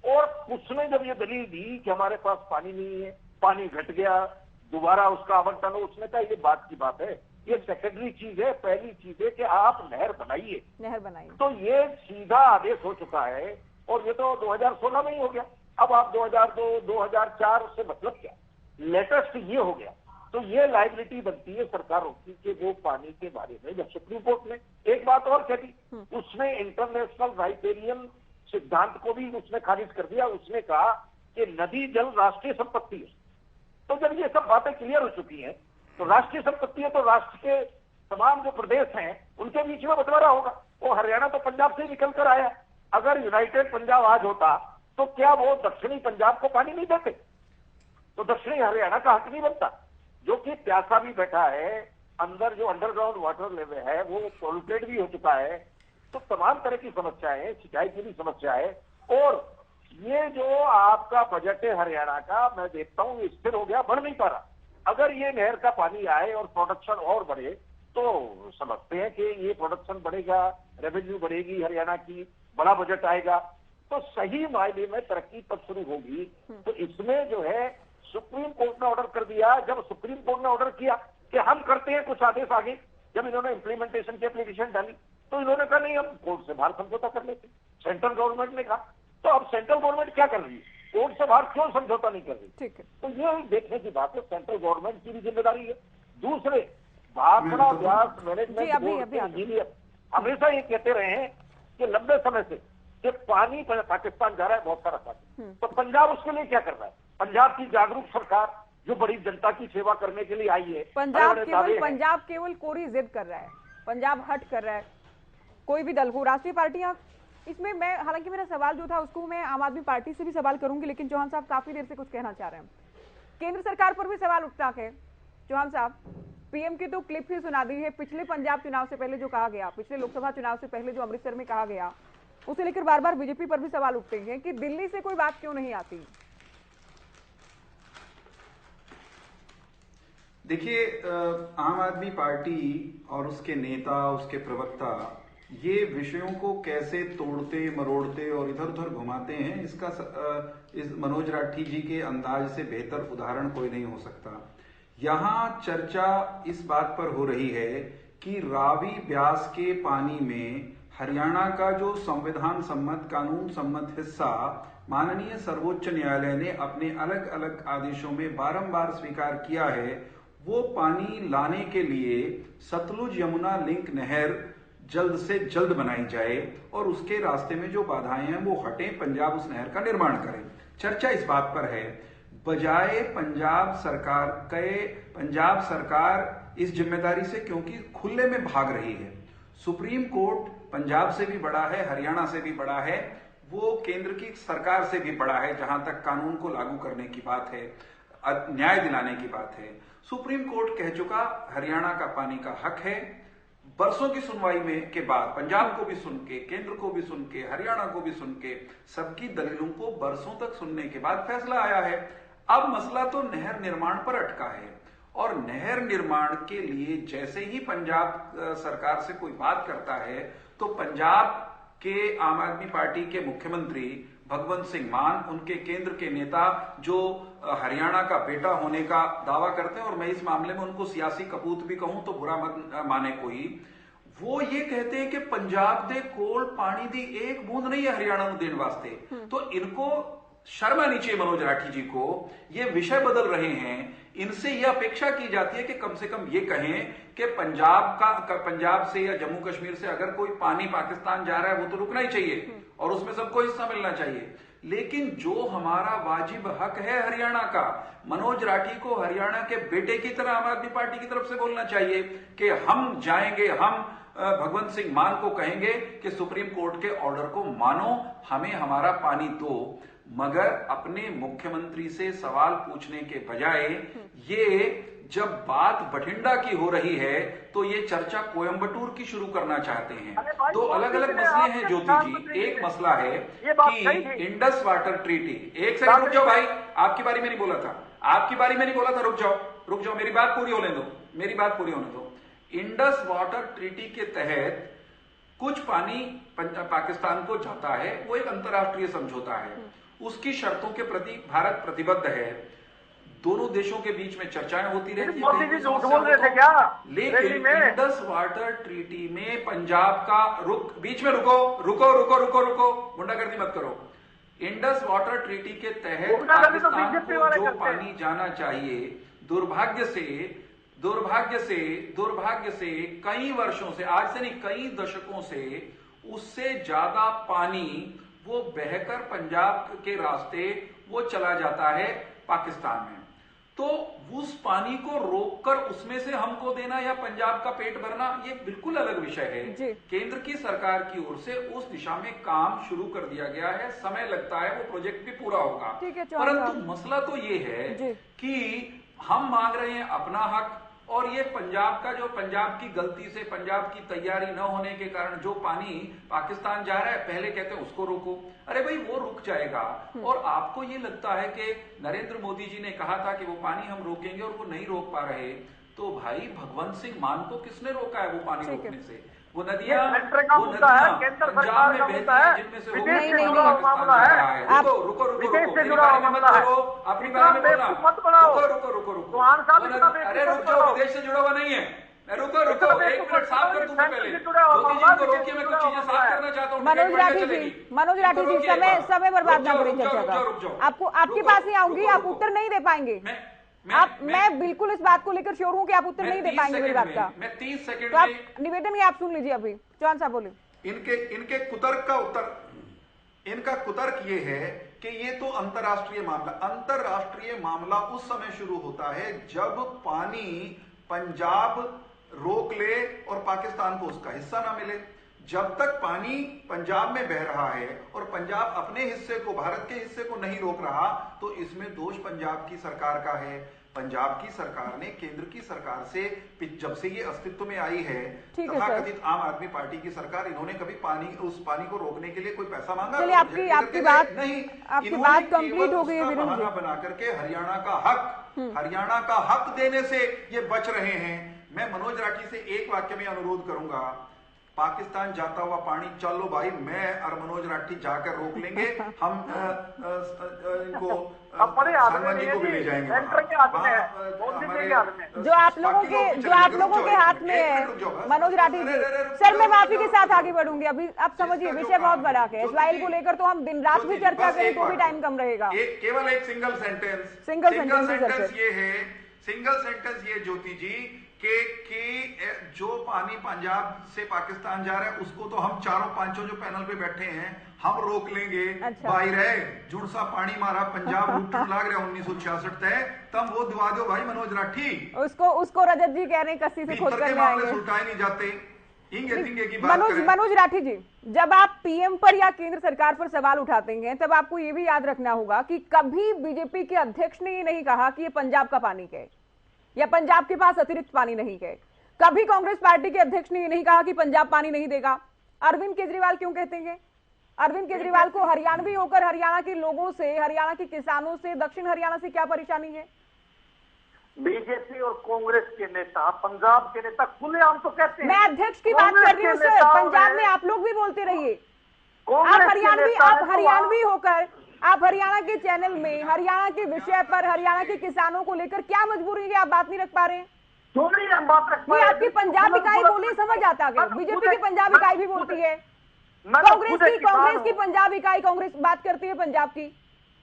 और उसने जब ये दलील दी कि हमारे पास पानी नहीं है, पानी घट गया, दोबारा उसका आवंटन हो, उसने कहा ये बात की बात है, ये सेकेंडरी चीज है, पहली चीज है कि आप नहर बनाइए। तो ये सीधा आदेश हो चुका है, और ये तो 2016 में ही हो गया। अब आप 2002, 2004 से मतलब क्या, लेटेस्ट ये हो गया। तो ये लायबिलिटी बनती है सरकारों की कि वो पानी के बारे में, जब सुप्रीम कोर्ट ने एक बात और कह दी, उसने इंटरनेशनल राइटेरियन सिद्धांत को भी उसने खारिज कर दिया। उसने कहा कि नदी जल राष्ट्रीय संपत्ति है। तो जब ये सब बातें क्लियर हो चुकी हैं, तो राष्ट्रीय संपत्ति है तो राष्ट्र के तमाम जो प्रदेश हैं उनके बीच में बंटवारा होगा। वो हरियाणा तो पंजाब से निकल कर आया, अगर यूनाइटेड पंजाब आज होता तो क्या वो दक्षिणी पंजाब को पानी नहीं देते? तो दक्षिणी हरियाणा का हक नहीं बनता, जो कि प्यासा भी बैठा है, अंदर जो अंडरग्राउंड वाटर लेवल है वो पोल्यूटेड भी हो चुका है। तो तमाम तरह की समस्याएं हैं, सिंचाई की भी समस्या है। और ये जो आपका बजट है हरियाणा का, मैं देखता हूं ये स्थिर हो गया, बढ़ नहीं पा रहा। अगर ये नहर का पानी आए और प्रोडक्शन और बढ़े तो समझते हैं कि ये प्रोडक्शन बढ़ेगा, रेवेन्यू बढ़ेगी हरियाणा की, बड़ा बजट आएगा, तो सही मायने में तरक्की तब शुरू होगी। तो इसमें जो है सुप्रीम कोर्ट ने ऑर्डर कर दिया। जब सुप्रीम कोर्ट ने ऑर्डर किया कि हम करते हैं कुछ आदेश आगे, जब इन्होंने इंप्लीमेंटेशन की एप्लीकेशन डाली तो इन्होंने कहा नहीं, हम कोर्ट से बाहर समझौता कर लेते। सेंट्रल गवर्नमेंट ने कहा, तो अब सेंट्रल गवर्नमेंट क्या कर रही है, कोर्ट से बाहर क्यों समझौता नहीं कर रही? ठीक है, तो ये देखने की बात है, सेंट्रल गवर्नमेंट की भी जिम्मेदारी है। दूसरे भाखड़ा ब्यास मैनेजमेंट बोर्ड के इंजीनियर हमेशा ये कहते रहे हैं कि लंबे समय से कि पानी पाकिस्तान जा रहा है, बहुत सारा पानी। तो पंजाब उसके लिए क्या कर रहा है? पंजाब की जागरूक सरकार जो बड़ी जनता की सेवा करने के लिए आई है, पंजाब केवल कोरी जिद कर रहा है, पंजाब हट कर रहा है, कोई भी दल हो, राष्ट्रीय पार्टियां इसमें। मैं हालांकि मेरा सवाल जो था उसको मैं आम आदमी पार्टी से भी सवाल करूंगी, लेकिन चौहान साहब काफी देर से कुछ कहना चाह रहे हैं। केंद्र सरकार पर भी सवाल उठता है। चौहान साहब, पीएम की तो क्लिप ही सुना दी है, पिछले पंजाब चुनाव से पहले जो कहा गया, पिछले लोकसभा चुनाव से पहले जो अमृतसर में कहा गया, उसे लेकर बार बार बीजेपी पर भी सवाल उठते हैं कि दिल्ली से कोई बात क्यों नहीं आती। देखिए, आम आदमी पार्टी और उसके नेता, उसके प्रवक्ता ये विषयों को कैसे तोड़ते मरोड़ते और इधर उधर घुमाते हैं, इसका इस मनोज राठी जी के अंदाज से बेहतर उदाहरण कोई नहीं हो सकता। यहाँ चर्चा इस बात पर हो रही है कि रावी ब्यास के पानी में हरियाणा का जो संविधान सम्मत, कानून सम्मत हिस्सा माननीय सर्वोच्च न्यायालय ने अपने अलग अलग आदेशों में बारंबार स्वीकार किया है, वो पानी लाने के लिए सतलुज यमुना लिंक नहर जल्द से जल्द बनाई जाए और उसके रास्ते में जो बाधाएं हैं वो हटें, पंजाब उस नहर का निर्माण करें। चर्चा इस बात पर है, बजाय पंजाब सरकार इस जिम्मेदारी से क्योंकि खुले में भाग रही है। सुप्रीम कोर्ट पंजाब से भी बड़ा है, हरियाणा से भी बड़ा है, वो केंद्र की सरकार से भी बड़ा है जहां तक कानून को लागू करने की बात है, न्याय दिलाने की बात है। सुप्रीम कोर्ट कह चुका हरियाणा का पानी का हक है। बरसों की सुनवाई में के बाद पंजाब को भी सुन के, केंद्र को भी सुन के, हरियाणा को भी सुन के, सबकी दलीलों को बरसों तक सुनने के बाद फैसला आया है। अब मसला तो नहर निर्माण पर अटका है और नहर निर्माण के लिए जैसे ही पंजाब सरकार से कोई बात करता है तो पंजाब के आम आदमी पार्टी के मुख्यमंत्री भगवंत सिंह मान, उनके केंद्र के नेता जो हरियाणा का बेटा होने का दावा करते हैं, और मैं इस मामले में उनको सियासी कपूत भी कहूं तो बुरा मत माने कोई, वो ये कहते हैं कि पंजाब दे कोल पानी दी एक बूंद नहीं है हरियाणा को देने वास्ते। तो इनको शर्म आनी चाहिए मनोज राठी जी को, ये विषय बदल रहे हैं। इनसे यह अपेक्षा की जाती है कि कम से कम ये कहें कि पंजाब से या जम्मू कश्मीर से अगर कोई पानी पाकिस्तान जा रहा है वो तो रुकना ही चाहिए और उसमें सबको हिस्सा मिलना चाहिए। लेकिन जो हमारा वाजिब हक है हरियाणा का, मनोज राठी को हरियाणा के बेटे की तरह आम आदमी पार्टी की तरफ से बोलना चाहिए कि हम जाएंगे, हम भगवंत सिंह मान को कहेंगे कि सुप्रीम कोर्ट के ऑर्डर को मानो, हमें हमारा पानी दो। मगर अपने मुख्यमंत्री से सवाल पूछने के बजाय ये जब बात बठिंडा की हो रही है तो ये चर्चा कोयंबटूर की शुरू करना चाहते हैं। दो अलग अलग मसले हैं ज्योति जी। एक मसला है कि इंडस वाटर ट्रीटी, एक सेकंड रुक जाओ भाई, आपकी बारी में नहीं बोला था, आपकी बारी में नहीं बोला था, रुक जाओ, मेरी बात पूरी होने दो। इंडस वाटर ट्रीटी के तहत कुछ पानी पाकिस्तान को जाता है, वो एक अंतर्राष्ट्रीय समझौता है, उसकी शर्तों के प्रति भारत प्रतिबद्ध है। दोनों देशों के बीच में चर्चाएं होती रहती हैं, लेकिन इंडस वाटर ट्रीटी में पंजाब का बीच में रुको, गुंडागर्दी मत करो। इंडस वाटर ट्रीटी के तहत पाकिस्तान को जो पानी जाना चाहिए, दुर्भाग्य से कई वर्षों से, आज से नहीं कई दशकों से, उससे ज्यादा पानी वो बहकर पंजाब के रास्ते वो चला जाता है पाकिस्तान में। तो उस पानी को रोककर उसमें से हमको देना या पंजाब का पेट भरना, ये बिल्कुल अलग विषय है। केंद्र की सरकार की ओर से उस दिशा में काम शुरू कर दिया गया है, समय लगता है, वो प्रोजेक्ट भी पूरा होगा। परंतु मसला तो ये है कि हम मांग रहे हैं अपना हक, और ये पंजाब की गलती से, पंजाब की तैयारी न होने के कारण जो पानी पाकिस्तान जा रहा है, पहले कहते हैं उसको रोको। अरे भाई वो रुक जाएगा। और आपको ये लगता है कि नरेंद्र मोदी जी ने कहा था कि वो पानी हम रोकेंगे और वो नहीं रोक पा रहे, तो भाई भगवंत सिंह मान को किसने रोका है वो पानी रोकने से? वो नदियां पंजाब में बहती हैं जिनमें से रुको, अपनी बारे में बोलना, अरे रुक जाओ, विदेश से जुड़ा हुआ नहीं है। रुको, एक मिनट साफ कर दूंगा पहले। ज्योति जी को रोकिए, मैं कुछ चीजें साफ करना चाहता हूँ। मनोज राठी जी, समय बर्बाद ना करें चर्चा का। आपकी पास नहीं आऊंगी, आप उत्तर नहीं दे पाएंगे। मैं बिल्कुल इस बात को लेकर श्योर हूं कि आप उत्तर नहीं दे पाएंगे मेरी बात का। मैं 30 सेकंड तो आप निवेदन ही आप सुन लीजिए। अभी चौहान साहब बोले। इनके कुतर्क का उत्तर, इनका कुतर्क ये है कि ये तो अंतरराष्ट्रीय मामला उस समय शुरू होता है जब पानी पंजाब रोक ले और पाकिस्तान को उसका हिस्सा ना मिले। जब तक पानी पंजाब में बह रहा है और पंजाब अपने हिस्से को, भारत के हिस्से को नहीं रोक रहा, तो इसमें दोष पंजाब की सरकार का है। पंजाब की सरकार ने केंद्र की सरकार से, जब से ये अस्तित्व में आई है, तथाकथित आम आदमी पार्टी की सरकार, इन्होंने कभी उस पानी को रोकने के लिए कोई पैसा मांगा? चलिए आपकी बात कंप्लीट हो गई है। बहाना बना करके हरियाणा का हक देने से ये बच रहे हैं। मैं मनोज राठी से एक वाक्य में अनुरोध करूंगा, पाकिस्तान जाता हुआ पानी, चलो भाई मैं और मनोज राठी जाकर रोक लेंगे, हम इनको सलमान जी को भी ले जाएंगे। जो आप लोगों के हाथ में है मनोज राठी जी। सर मैं माफी के साथ आगे बढ़ूंगी। अभी आप समझिए विषय बहुत बड़ा है। इस्राइल को लेकर तो हम दिन रात भी चर्चा करें तो भी टाइम कम रहेगा। केवल एक सिंगल सेंटेंस ये है, सिंगल सेंटेंस ये ज्योति जी कि जो पानी पंजाब से पाकिस्तान जा रहा है उसको तो हम चारों पांचों जो पैनल पे बैठे हैं हम रोक लेंगे। अच्छा। भाई रहे जुड़ सा पानी मारा पंजाब लुटन लाग रहा 1966 तय, तब वो दिवा दो भाई मनोज राठी। उसको रजत जी कह रहे हैं कस्सी से खोद कर आएंगे, सुलटाए नहीं जाते। इंगे की बात करें। मनोज राठी जी, जब आप पीएम पर या केंद्र सरकार पर सवाल उठाते हैं तब आपको ये भी याद रखना होगा कि कभी बीजेपी के अध्यक्ष ने ये नहीं कहा कि ये पंजाब का पानी है या पंजाब के पास अतिरिक्त पानी नहीं है। कभी कांग्रेस पार्टी के अध्यक्ष ने ये नहीं कहा कि पंजाब पानी नहीं देगा। अरविंद केजरीवाल क्यों कहते हैं? अरविंद केजरीवाल को हरियाणवी होकर हरियाणा के लोगों से, हरियाणा के किसानों से, दक्षिण हरियाणा से क्या परेशानी है? बीजेपी और कांग्रेस के नेता, पंजाब के नेता खुलेआम तो कहते हैं। मैं अध्यक्ष की बात कर रही हूँ सर, पंजाब में आप लोग भी बोलते रहिए। आप हरियाणवी होकर आप हरियाणा के चैनल में हरियाणा के विषय पर, हरियाणा के किसानों को लेकर क्या मजबूरी है आप बात नहीं रख पा रहे हैं? हम बात रख पा रहे हैं। आपकी पंजाब इकाई बोली समझ आता है, बीजेपी की पंजाब इकाई भी बोलती है, कांग्रेस की पंजाब इकाई कांग्रेस बात करती है पंजाब की।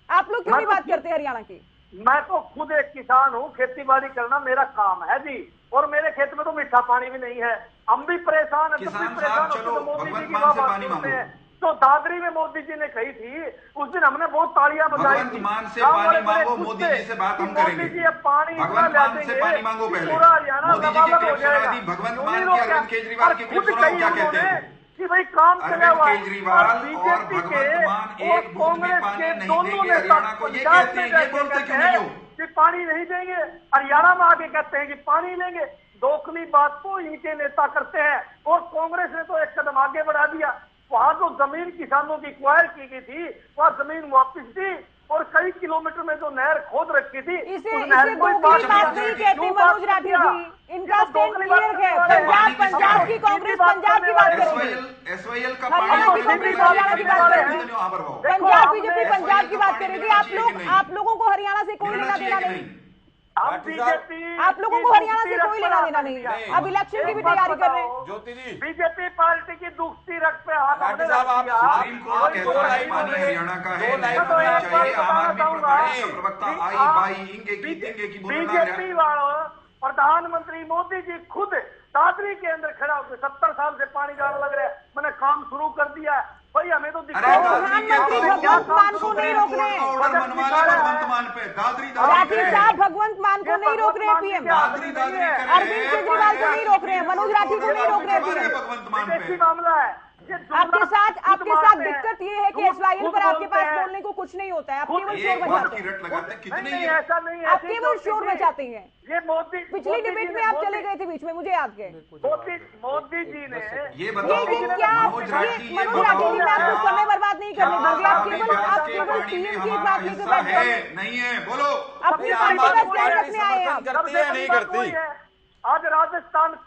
आप लोग क्यों नहीं बात करते हरियाणा की? मैं तो खुद एक किसान हूँ, खेती बाड़ी करना मेरा काम है जी, और मेरे खेत में तो मीठा पानी भी नहीं है। हम भी परेशान हैं, मोदी जी की बात करते हैं। तो दादरी में मोदी जी ने कही थी उस दिन, हमने बहुत तालियां बजाई थी। भगवंत मान से पानी मांगो, मोदी जी से बात हम करेंगे। मोदी जी अब पानी भगवंत मान से पानी मांगो पहले। पूरा हरियाणा मोदी जी की क्लिप सुना दी, भगवंत मान की अरविंद केजरीवाल की क्लिप सुनाओ क्या कहते हैं कि भाई काम चला हुआ है। केजरीवाल और भगवंत मान एक बूंद भी पानी नहीं देंगे हरियाणा को, ये कहते हैं, ये बोलते क्यों नहीं हो कि पानी नहीं देंगे? हरियाणा में आके कहते हैं कि पानी लेंगे। दोखली बात तो इनके नेता करते हैं, और कांग्रेस ने तो एक कदम आगे बढ़ा दिया। वहां तो जमीन किसानों की एक्वायर की गई थी, वहां जमीन वापस दी, और कई किलोमीटर में जो नहर खोद रखी थी इसे दोगली बात नहीं कहते मनोज राठी जी। इनका स्टैंड क्लियर है। पंजाब की कांग्रेस पंजाब की बात करेगी, एसवाईएल का हरियाणा की कांग्रेस हरियाणा की बात करेगी, पंजाब बीजेपी पंजाब की बात करेगी। आप लोगों को हरियाणा से कोई लेना देना नहीं। आप लोगों को हरियाणा से कोई लेना देना नहीं। अब इलेक्शन की भी तैयारी कर रहे हैं। ज्योति जी, बीजेपी पार्टी की दुखती रक्त पे हाथ सुप्रीम कोर्ट कहता है पानी हरियाणा का है, नहीं चाहिए। आम आदमी प्रवक्ता आई बाई इंगे की तिंगे की बीजेपी वालों, प्रधानमंत्री मोदी जी खुद दादरी के अंदर खड़ा होकर 70 साल से पानी डाल लग रहा है, मैंने काम शुरू कर दिया है। भाई हमें तो भगवंत मान को नहीं रोक रहे हैं। भगवंत मान पे राठी साहब भगवंत मान को नहीं रोक रहे हैं पीएम। अरविंद केजरीवाल को नहीं रोक रहे हैं, मनोज राठी को नहीं रोक रहे हैं पीएम। मामला है। आपके साथ दिक्कत ये है कि एसवाईएल पर आपके पास बोलने को कुछ नहीं होता है। आप केवल शोर मचाते हैं। ऐसा नहीं है, आप केवल शोर मचाते हैं। ये मोदी पिछली डिबेट में आप चले गए थे बीच में, मुझे याद है। मोदी जी ने ये बताओ क्या मनोज राठी जी, मैं आपको समय बर्बाद नहीं करने दूंगी। आप केवल पीएम की बात लेकर नहीं है, बोलो अपनी पार्टी का स्टैंड रखने आए हैं। करती है नहीं करती? आज राजस्थान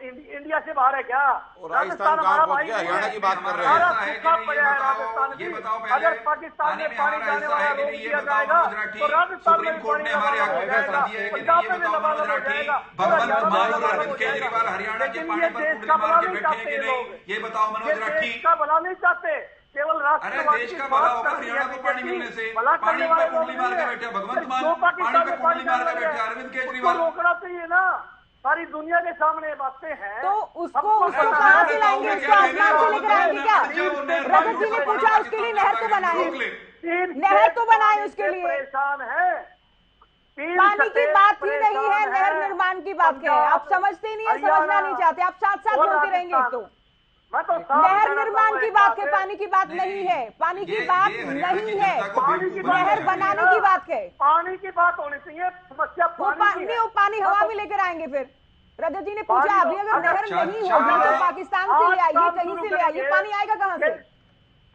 इंडिया से बाहर है क्या? राजस्थान कहाँ पहुंच गया? हरियाणा की बात कर रहे हैं। राजस्थान ये बताओ पहले, अगर पाकिस्तान में पानी जाने वाला रोक दिया जाएगा तो राजस्थान में कोर्ट ने हमारे हक में फैसला दिया है कि नहीं, ये बताओ मनोज राठी, भगवंत मान और अरविंद केजरीवाल हरियाणा के पानी पर कुंडली मार के बैठे हैं कि नहीं, ये बताओ मनोज राठी। का भला नहीं चाहते, केवल अरे देश का भला होगा हरियाणा को पानी मिलने से। पानी पे कुंडली मार के बैठे भगवंत मान, पानी पे कुंडली मार के बैठे अरविंद केजरीवाल। रोकना चाहिए ना, सारी दुनिया के सामने बातें हैं। तो उसको कहाँ से लाएंगे? उसको आसमान से लेकर आएंगे क्या? रजत जी ने पूछा, उसके लिए नहर तो बनाए, नहर तो बनाए उसके लिए। परेशान है, पानी की बात ही नहीं है, नहर निर्माण की बात है। आप समझते नहीं है, समझना नहीं चाहते, आप साथ साथ बोलते रहेंगे। तो नहर निर्माण की बात है, पानी की बात नहीं है, पानी की बात नहीं है, नहर बनाने की बात है। पानी की बात होनी चाहिए, समस्या पानी हवा में लेकर आएंगे। फिर रजत जी ने पूछा, अभी अगर नहर नहीं होगी तो पाकिस्तान से ले आइए, कहीं से ले आइए, पानी आएगा कहाँ से?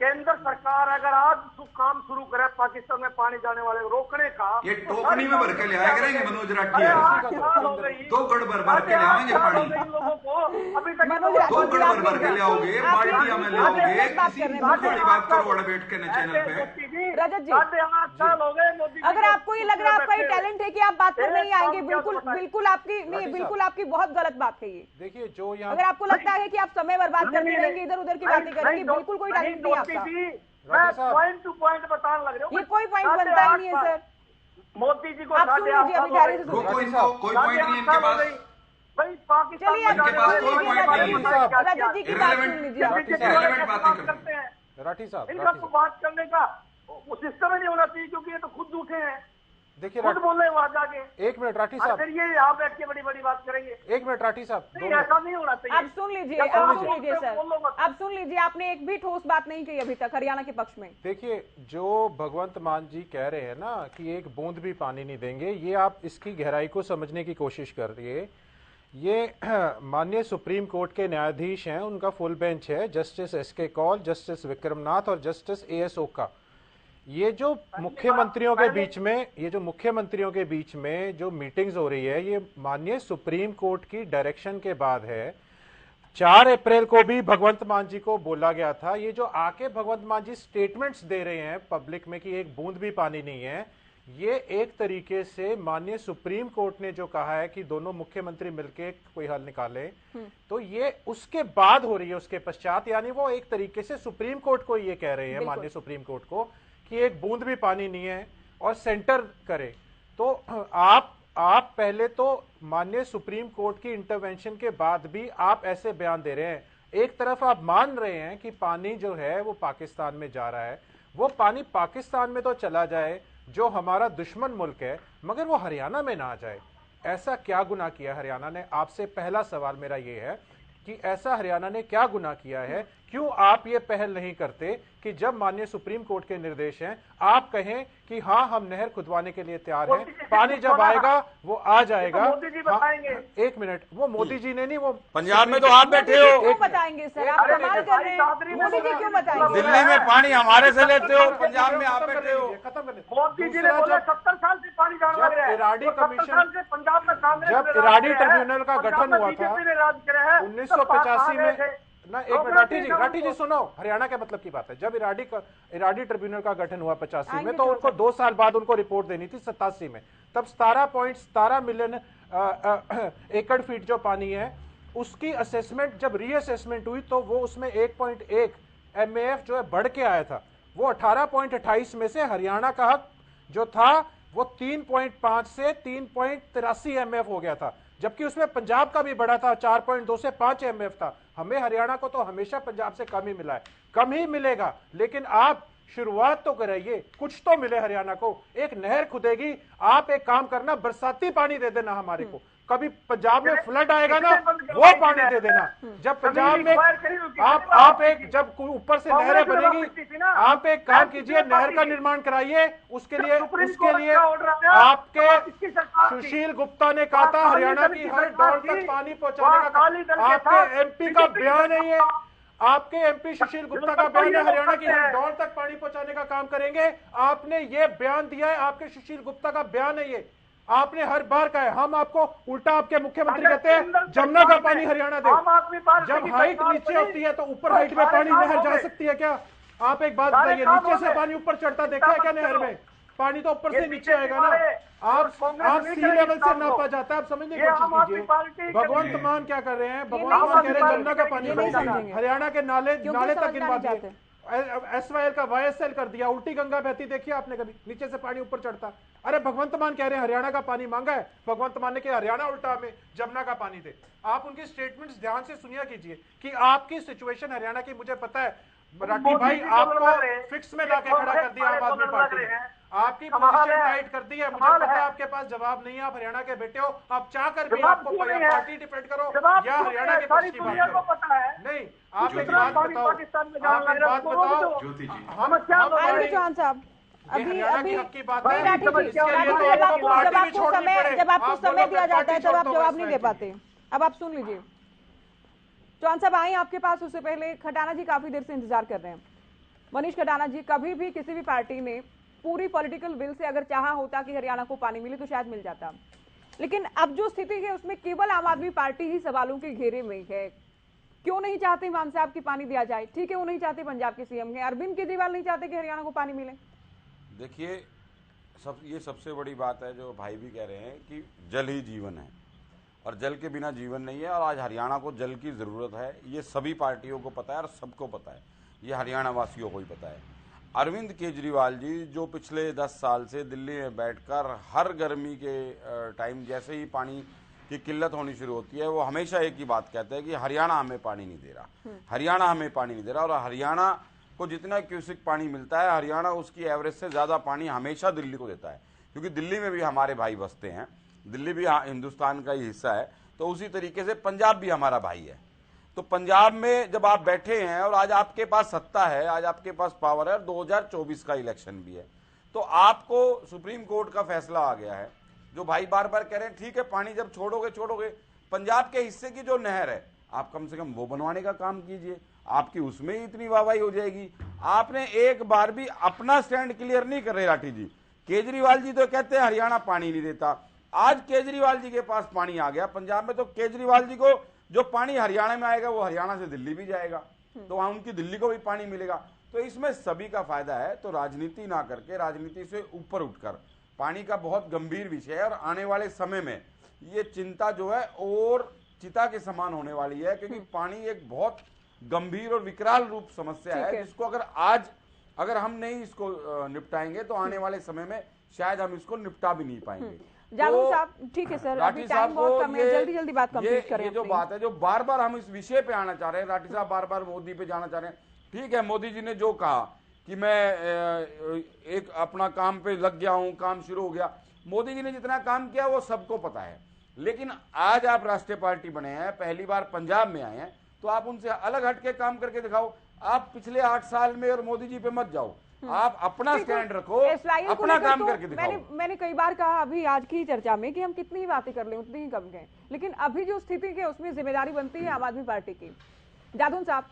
केंद्र सरकार अगर आज काम शुरू करे पाकिस्तान में पानी जाने वाले रोकने का, ये टोकनी में भर के ले आया करेंगे मनोज राठिया, 2 गढ़ भर के ले आएंगे पानी, लोगों को अभी तक 2 गढ़ भर के ले आओगे, बाल्टिया में ले आओगे, किसी बड़ी बात करो अड़ बैठ के न चैनल पे। रजत जी, अगर आपको ये लग रहा है आपका ये टैलेंट है कि आप बात पर नहीं आएंगे, बिल्कुल आपकी नहीं, बिल्कुल आपकी बहुत गलत बात है ये। देखिए जो यहाँ, अगर आपको लगता है कि आप समय बर्बाद करते रहेंगे, इधर उधर की बातें करेंगे, बिल्कुल कोई टैलेंट नहीं आपका। मैं पॉइंट टू पॉइंट बताने लग रहा हूँ। ये कोई पॉइंट बनता ही नहीं है सर। मोदी जी को आप सुन लीजिए, अभी ध्यान से सुनिए। कोई पॉइंट नहीं इनके पास, भाई पाकिस्तान चलिए इनके पास कोई पॉइंट नहीं है। रजत जी की बात सुन लीजिए। इररिलेवेंट बातें करते हैं राठी साहब, इनका तो बात करने का वो सिस्टम ही नहीं होना चाहिए, क्योंकि ये तो खुद झूठे हैं। देखिए खुद बोल रहे वहां जाके। 1 मिनट राठी साहब, फिर ये यहाँ बैठ के बड़ी बड़ी बात करेंगे। 1 मिनट राठी साहब, नहीं ऐसा नहीं होना चाहिए। आप सुन लीजिए, आप सुन लीजिए सर, आप सुन लीजिए। आपने एक भी ठोस बात नहीं कही अभी तक हरियाणा के पक्ष में। देखिए जो भगवंत मान जी कह रहे हैं ना कि एक बूंद भी पानी नहीं देंगे, ये आप इसकी गहराई को समझने की कोशिश करिए। ये माननीय सुप्रीम कोर्ट के न्यायाधीश हैं, उनका फुल बेंच है, justice S K Kaul, justice Vikramnath और जस्टिस एएस ओका। ये जो मुख्यमंत्रियों के बीच में जो मीटिंग्स हो रही है, ये माननीय सुप्रीम कोर्ट की डायरेक्शन के बाद है। 4 अप्रैल को भी भगवंत मान जी को बोला गया था। ये जो आके भगवंत मान जी स्टेटमेंट्स दे रहे हैं पब्लिक में कि एक बूंद भी पानी नहीं है, ये एक तरीके से माननीय सुप्रीम कोर्ट ने जो कहा है कि दोनों मुख्यमंत्री मिलके कोई हल निकाले, तो ये उसके बाद हो रही है, उसके पश्चात। यानी वो एक तरीके से सुप्रीम कोर्ट को ये कह रहे हैं, माननीय सुप्रीम कोर्ट को, कि एक बूंद भी पानी नहीं है और सेंटर करे। तो आप पहले तो माननीय सुप्रीम कोर्ट की इंटरवेंशन के बाद भी आप ऐसे बयान दे रहे हैं। एक तरफ आप मान रहे हैं कि पानी जो है वो पाकिस्तान में जा रहा है, वो पानी पाकिस्तान में तो चला जाए जो हमारा दुश्मन मुल्क है, मगर वो हरियाणा में ना आ जाए। ऐसा क्या गुनाह किया हरियाणा ने? आपसे पहला सवाल मेरा ये है कि ऐसा हरियाणा ने क्या गुनाह किया है? क्यों आप ये पहल नहीं करते कि जब माननीय सुप्रीम कोर्ट के निर्देश हैं, आप कहें कि हाँ हम नहर खुदवाने के लिए तैयार हैं, पानी जब आएगा वो आ जाएगा। मोदी जी बताएंगे। 1 मिनट, वो मोदी जी ने नहीं, वो पंजाब में तो आप बैठे हो, क्यों बताएंगे सर? आप कमाल कर रहे हैं, मोदी जी क्यों बताएंगे? दिल्ली में पानी हमारे से लेते हो, पंजाब में आप बैठे हो। खत्म करने। मोदी जी ने बोला 70 साल से पानी जाने लग रहा है। इराडी कमीशन, पंजाब में कांग्रेस जब इराडी ट्रिब्यूनल का गठन हुआ था 1985 में ना, 1 मिनट राठी जी सुनो, हरियाणा के मतलब की बात है। जब इराडी ट्रिब्यूनल का गठन हुआ 85 में, तो उनको 2 साल बाद उनको रिपोर्ट देनी थी 87 में। तब 17.17 मिलियन एकड़ फीट जो पानी है, उसकी असेसमेंट जब रीअसेसमेंट हुई तो वो उसमें 1.1 MAF जो है बढ़ के आया था। वो 18.28 में से हरियाणा का हक जो था वो 3.5 से 3.83 MAF हो गया था, जबकि उसमें पंजाब का भी बढ़ा था, 4.2 से 5 MAF था। हमें हरियाणा को तो हमेशा पंजाब से कम ही मिला है, कम ही मिलेगा, लेकिन आप शुरुआत तो कराइए, कुछ तो मिले हरियाणा को। एक नहर खुदेगी, आप एक काम करना, बरसाती पानी दे देना हमारे को। कभी पंजाब में फ्लड आएगा ना, वो पानी दे देना। जब पंजाब में आप एक जब ऊपर से नहरें बनेगी, आप एक काम कीजिए, नहर का निर्माण कराइए। उसके लिए आपके सुशील गुप्ता ने कहा था हरियाणा की हर डॉल तक पानी पहुंचाने का। आपके MP का बयान है ये, आपके MP सुशील गुप्ता का बयान है, हरियाणा की हर डॉल तक पानी पहुंचाने का काम करेंगे। आपने ये बयान दिया है, आपके सुशील गुप्ता का बयान है ये, आपने हर बार कहा है। हम आपको उल्टा आपके मुख्यमंत्री कहते हैं जमुना का पानी हरियाणा दे। जब हाइट नीचे होती है तो ऊपर हाइट में पानी नहर जा सकती है क्या? आप एक बात बताइए, नीचे से पानी ऊपर चढ़ता देखा है क्या नहर में? पानी तो ऊपर से नीचे आएगा ना। आप सी लेवल से नापा जाता है, आप समझने की कोशिश कीजिए। भगवंत मान क्या कर रहे हैं? भगवंत मान कह रहे हैं जमुना का पानी हरियाणा के नाले तक गिनवा दिए। SYL का YSL कर दिया, उल्टी गंगा बहती देखिए आपने कभी, नीचे से पानी ऊपर चढ़ता। अरे भगवंत मान कह रहे हैं हरियाणा का पानी मांगा है, भगवंत मान ने कहा हरियाणा उल्टा हमें जमुना का पानी दे। आप उनकी स्टेटमेंट्स ध्यान से सुनिया कीजिए कि आपकी सिचुएशन हरियाणा की मुझे पता है। राठी भाई आपको फिक्स में लाके खड़ा कर दिया आम आदमी पार्टी ने, आपकी पोजीशन टाइट कर दी है। मुझे पता है आपके पास जवाब नहीं है, आप हरियाणा के बेटे हो, आप चाहकर भी आपको पार्टी डिफेंड करो या हरियाणा के पक्ष की बात करो। नहीं, आप एक बात बताओ, आप एक बात बताओ ज्योति जी, हम चौहान साहब अभी की बात है, जब आपको समय दिया जाता है तब आप जवाब नहीं दे पाते। अब आप सुन लीजिए चौहान साहब, आए आपके पास, उससे पहले खटाना जी काफी देर से इंतजार कर रहे हैं। मनीष खटाना जी, कभी भी किसी भी पार्टी ने पूरी पॉलिटिकल विल से अगर चाहा होता कि हरियाणा को पानी मिले तो शायद मिल जाता, लेकिन अब जो स्थिति है उसमें केवल आम आदमी पार्टी ही सवालों के घेरे में है। क्यों नहीं चाहते मान साहब की पानी दिया जाए? ठीक है, वो नहीं चाहते, पंजाब के सीएम हैं, अरविंद केजरीवाल नहीं चाहते कि हरियाणा को पानी मिले। देखिए, ये सबसे बड़ी बात है जो भाई भी कह रहे हैं कि जल ही जीवन है और जल के बिना जीवन नहीं है, और आज हरियाणा को जल की ज़रूरत है। ये सभी पार्टियों को पता है और सबको पता है, ये हरियाणा वासियों को ही पता है। अरविंद केजरीवाल जी जो पिछले 10 साल से दिल्ली में बैठकर हर गर्मी के टाइम जैसे ही पानी की किल्लत होनी शुरू होती है, वो हमेशा एक ही बात कहते हैं कि हरियाणा हमें पानी नहीं दे रहा, हरियाणा हमें पानी नहीं दे रहा। और हरियाणा को जितना क्यूसिक पानी मिलता है, हरियाणा उसकी एवरेज से ज़्यादा पानी हमेशा दिल्ली को देता है, क्योंकि दिल्ली में भी हमारे भाई बसते हैं, दिल्ली भी हिंदुस्तान का ही हिस्सा है। तो उसी तरीके से पंजाब भी हमारा भाई है। तो पंजाब में जब आप बैठे हैं और आज आपके पास सत्ता है, आज आपके पास पावर है, और 2024 का इलेक्शन भी है, तो आपको सुप्रीम कोर्ट का फैसला आ गया है। जो भाई बार बार कह रहे हैं ठीक है पानी जब छोड़ोगे, पंजाब के हिस्से की जो नहर है आप कम से कम वो बनवाने का काम कीजिए, आपकी उसमें ही इतनी वाहवाही हो जाएगी। आपने एक बार भी अपना स्टैंड क्लियर नहीं कर रहे राठी जी। केजरीवाल जी तो कहते हैं हरियाणा पानी नहीं देता, आज केजरीवाल जी के पास पानी आ गया पंजाब में, तो केजरीवाल जी को जो पानी हरियाणा में आएगा वो हरियाणा से दिल्ली भी जाएगा, तो वहां उनकी दिल्ली को भी पानी मिलेगा। तो इसमें सभी का फायदा है। तो राजनीति ना करके राजनीति से ऊपर उठकर, पानी का बहुत गंभीर विषय है और आने वाले समय में ये चिंता जो है और चिता के समान होने वाली है, क्योंकि पानी एक बहुत गंभीर और विकराल रूप समस्या है, जिसको अगर हम नहीं इसको निपटाएंगे तो आने वाले समय में शायद हम इसको निपटा भी नहीं पाएंगे। जालू साहब, ठीक है सर, अभी टाइम बहुत कम है, जल्दी बात कंप्लीट करें। ये जो बात है, जो बार बार हम इस विषय पे आना चाह रहे हैं, राठी साहब बार बार मोदी पे जाना चाह रहे हैं। ठीक है, मोदी जी ने जो कहा कि मैं एक अपना काम पे लग गया हूं, काम शुरू हो गया, मोदी जी ने जितना काम किया वो सबको पता है। लेकिन आज आप राष्ट्रीय पार्टी बने हैं, पहली बार पंजाब में आए हैं, तो आप उनसे अलग हटके काम करके दिखाओ। आप पिछले 8 साल में और मोदी जी पे मत जाओ, आप अपना स्टैंड रखो, अपना काम करके दिखाओ। मैंने कई बार कहा अभी आज की चर्चा में कि हम कितनी ही बातें कर लें उतनी ही कम है, लेकिन अभी जो स्थिति है उसमें जिम्मेदारी बनती है आम आदमी पार्टी की। जादून साहब,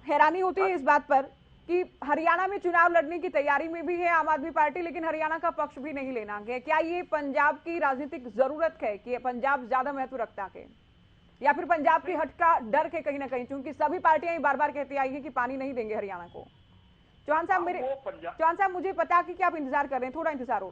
हैरानी होती है इस बात पर कि हरियाणा में चुनाव लड़ने की तैयारी में भी है आम आदमी पार्टी, लेकिन हरियाणा का पक्ष भी नहीं लेना है। क्या ये पंजाब की राजनीतिक जरूरत है कि पंजाब ज्यादा महत्व रखता है, या फिर पंजाब की हट का डर है कहीं ना कहीं, क्योंकि सभी पार्टियां बार बार कहती आई है कि पानी नहीं देंगे हरियाणा को। चौहान साहब मुझे पता कि आप इंतजार कर रहे हैं, थोड़ा इंतजार हो।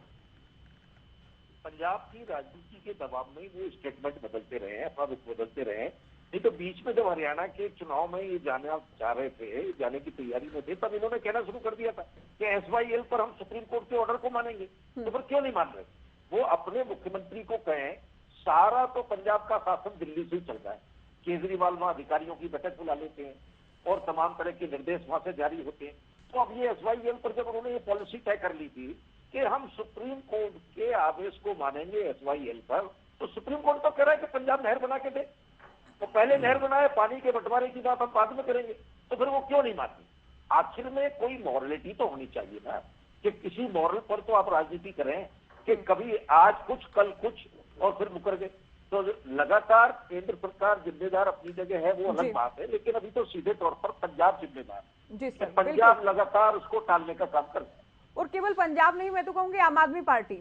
पंजाब की राजनीति के दबाव में वो स्टेटमेंट बदलते रहे हैं, अपना बदलते रहे हैं। नहीं तो बीच में जब हरियाणा के चुनाव में ये जाने जा रहे थे, जाने की तैयारी में थे, तब इन्होंने कहना शुरू कर दिया था कि SYL पर हम सुप्रीम कोर्ट के ऑर्डर को मानेंगे। तो फिर क्यों नहीं मान रहे? वो अपने मुख्यमंत्री को कहें, सारा तो पंजाब का शासन दिल्ली से ही चल रहा है, केजरीवाल वहां अधिकारियों की बैठक बुला लेते हैं और तमाम तरह के निर्देश वहां से जारी होते हैं। तो अब ये SYL पर जब उन्होंने ये पॉलिसी तय कर ली थी कि हम सुप्रीम कोर्ट के आदेश को मानेंगे SYL पर, तो सुप्रीम कोर्ट तो कह रहा है कि पंजाब नहर बना के दे, तो पहले नहर बनाए, पानी के बंटवारे की बात हम बाद में करेंगे। तो फिर वो क्यों नहीं मानती? आखिर में कोई मॉरलिटी तो होनी चाहिए ना, कि किसी मॉरल पर तो आप राजनीति करें कि कभी आज कुछ कल कुछ और फिर मुकर गए। तो लगातार केंद्र सरकार जिम्मेदार अपनी जगह है, वो अलग बात है, लेकिन अभी तो सीधे तौर पर पंजाब जिम्मेदार है। पंजाब लगातार उसको टालने का काम कर रहा है। और केवल पंजाब नहीं, मैं तो कहूंगी आम आदमी पार्टी।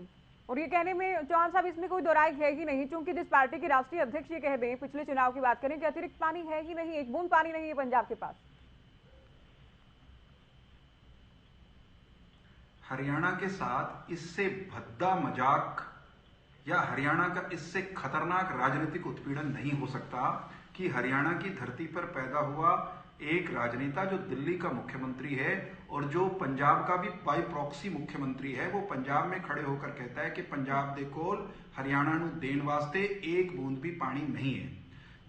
और ये कहने में चौहान साहब इसमें कोई दोराय है ही नहीं, क्योंकि जिस पार्टी की राष्ट्रीय अध्यक्ष ये कह दें, पिछले चुनाव की बात करें कि अतिरिक्त पानी है ही नहीं, एक बूंद पानी नहीं है पंजाब के पास। हरियाणा के साथ इससे भद्दा मजाक या हरियाणा का इससे खतरनाक राजनीतिक उत्पीड़न नहीं हो सकता कि हरियाणा की धरती पर पैदा हुआ एक राजनेता जो दिल्ली का मुख्यमंत्री है और जो पंजाब का भी बाई प्रॉक्सी मुख्यमंत्री है, वो पंजाब में खड़े होकर कहता है कि पंजाब दे कोल हरियाणा नू देन वास्ते एक बूंद भी पानी नहीं है,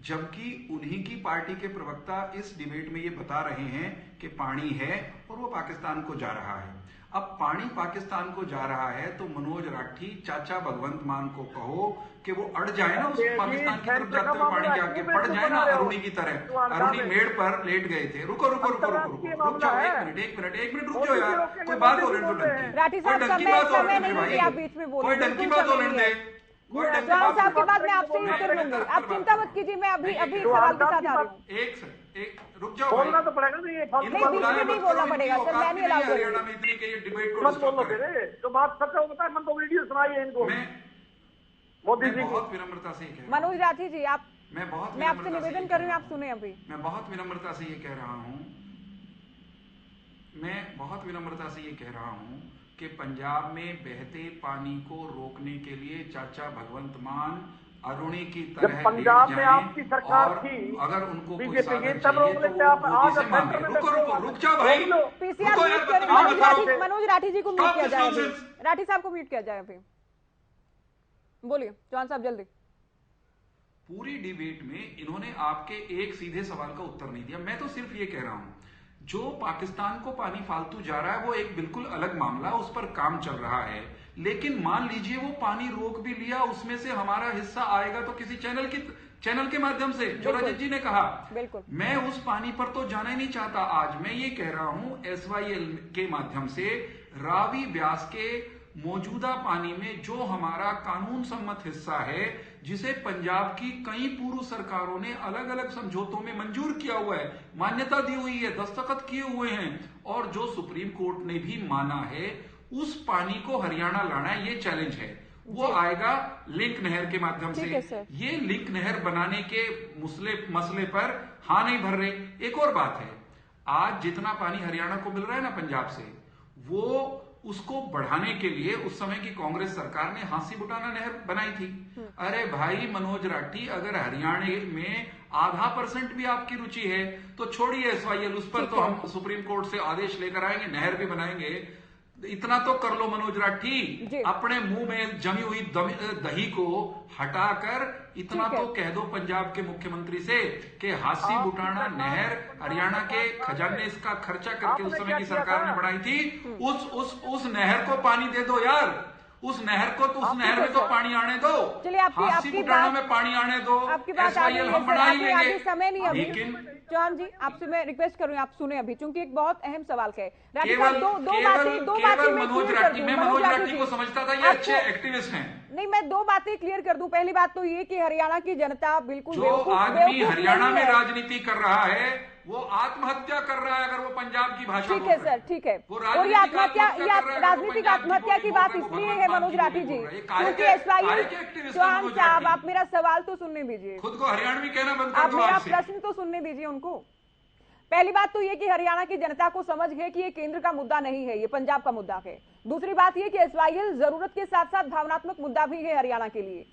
जबकि उन्हीं की पार्टी के प्रवक्ता इस डिबेट में ये बता रहे हैं कि पानी है और वो पाकिस्तान को जा रहा है। अब पानी पाकिस्तान को जा रहा है तो मनोज राठी चाचा भगवंत मान को कहो कि वो अड़ जाए ना उस पाकिस्तान की तरफ जाते हुए पानी के आगे, पड़ जाए ना अरुणी की तरह। अरुणी मेड़ पर लेट गए थे। रुको रुको रुको रुको रुको रुक जाओ, एक मिनट रुक जाओ यार, कोई बात हो लेने दो, कोई ढंग की बात हो लेने दो भाई, कोई ढंग की बात हो लेने दे। जवान साहब के बाद मैं आपसे ही उत्तर लूंगी, आप चिंता मत कीजिए, मैं अभी सवाल के साथ आ रही हूँ। एक रुक जाओ, बोलना तो पड़ेगा ना, ये नहीं बोलना पड़ेगा सर, मैं नहीं अलाउ हरियाणा में इतनी के ये डिबेट को मत बोलो फिर, जो बात सच है बताए, मन तो वीडियो सुनाइए इनको मोदी जी। बहुत विनम्रता से कह मनोज राठी जी, आप मैं आपसे निवेदन कर रही हूँ, आप सुने अभी। मैं बहुत विनम्रता से ये कह रहा हूँ, मैं बहुत विनम्रता से ये कह रहा हूँ कि पंजाब में बहते पानी को रोकने के लिए चाचा भगवंत मान अरुणी की तरह पंजाब में आपकी सरकार थी, अगर उनको कोई बीजेपी साधन तब रोक चाहिए लेते तो आप वो मोदी से मांगे। रुक जाओ भाई, मनोज राठी जी को म्यूट किया जाए अभी, राठी साहब को म्यूट किया जाए अभी, बोलिए चौहान साहब जल्दी। पूरी डिबेट में इन्होंने आपके एक सीधे सवाल का उत्तर नहीं दिया। मैं तो सिर्फ ये कह रहा हूं, जो पाकिस्तान को पानी फालतू जा रहा है वो एक बिल्कुल अलग मामला, उस पर काम चल रहा है, लेकिन मान लीजिए वो पानी रोक भी लिया, उसमें से हमारा हिस्सा आएगा तो किसी चैनल के माध्यम से, जो रजत जी ने कहा। मैं उस पानी पर तो जाना ही नहीं चाहता। आज मैं ये कह रहा हूं SYL के माध्यम से रावी ब्यास के मौजूदा पानी में जो हमारा कानून सम्मत हिस्सा है, जिसे पंजाब की कई पूर्व सरकारों ने अलग अलग समझौतों में मंजूर किया हुआ है, मान्यता दी हुई है, दस्तखत किए हुए हैं, और जो सुप्रीम कोर्ट ने भी माना है, उस पानी को हरियाणा लाना है, ये चैलेंज है। वो आएगा लिंक नहर के माध्यम से। ये लिंक नहर बनाने के मसले पर हाँ नहीं भर रहे। एक और बात है, आज जितना पानी हरियाणा को मिल रहा है ना पंजाब से, वो उसको बढ़ाने के लिए उस समय की कांग्रेस सरकार ने हांसी बुटाना नहर बनाई थी। अरे भाई मनोज राठी, अगर हरियाणा में % भी आपकी रुचि है तो छोड़िए SYL, उस पर तो हम सुप्रीम कोर्ट से आदेश लेकर आएंगे, नहर भी बनाएंगे। इतना तो कर लो मनोज राठी, अपने मुंह में जमी हुई दही को हटाकर इतना तो कह दो पंजाब के मुख्यमंत्री से कि हांसी बुटाना नहर हरियाणा के खजाने इसका खर्चा करके उस समय की सरकार ने बढ़ाई थी, उस नहर को पानी दे दो यार, उस नहर को तो, उस नहर में तो पानी आने दो, हांसी बुटाना में पानी आने दो, SYL हम बढ़ा ही लेंगे। समय नहीं अभी, लेकिन चौहान जी आपसे मैं रिक्वेस्ट करूं, आप सुने अभी, क्योंकि एक बहुत अहम सवाल है। मनोज राठी को समझता था ये अच्छे एक्टिविस्ट हैं। नहीं, मैं दो बातें क्लियर कर दूं। पहली बात तो ये कि हरियाणा की जनता बिल्कुल जो आदमी हरियाणा में राजनीति कर रहा है वो आत्महत्या कर रहा है, अगर वो पंजाब की भाषा। ठीक है सर, ठीक है। और ये आत्महत्या, राजनीतिक आत्महत्या की बात इसलिए है मनोज राठी जी, क्योंकि SYL, चौहान साहब आप मेरा सवाल तो सुनने दीजिए, खुद को हरियाणवी कहना बंद कर दो, आप मेरा प्रश्न तो सुनने दीजिए उनको। पहली बात तो ये कि हरियाणा की जनता को समझ है कि ये केंद्र का मुद्दा नहीं है, ये पंजाब का मुद्दा है। दूसरी बात ये कि SYL जरूरत के साथ साथ भावनात्मक मुद्दा भी है हरियाणा के लिए।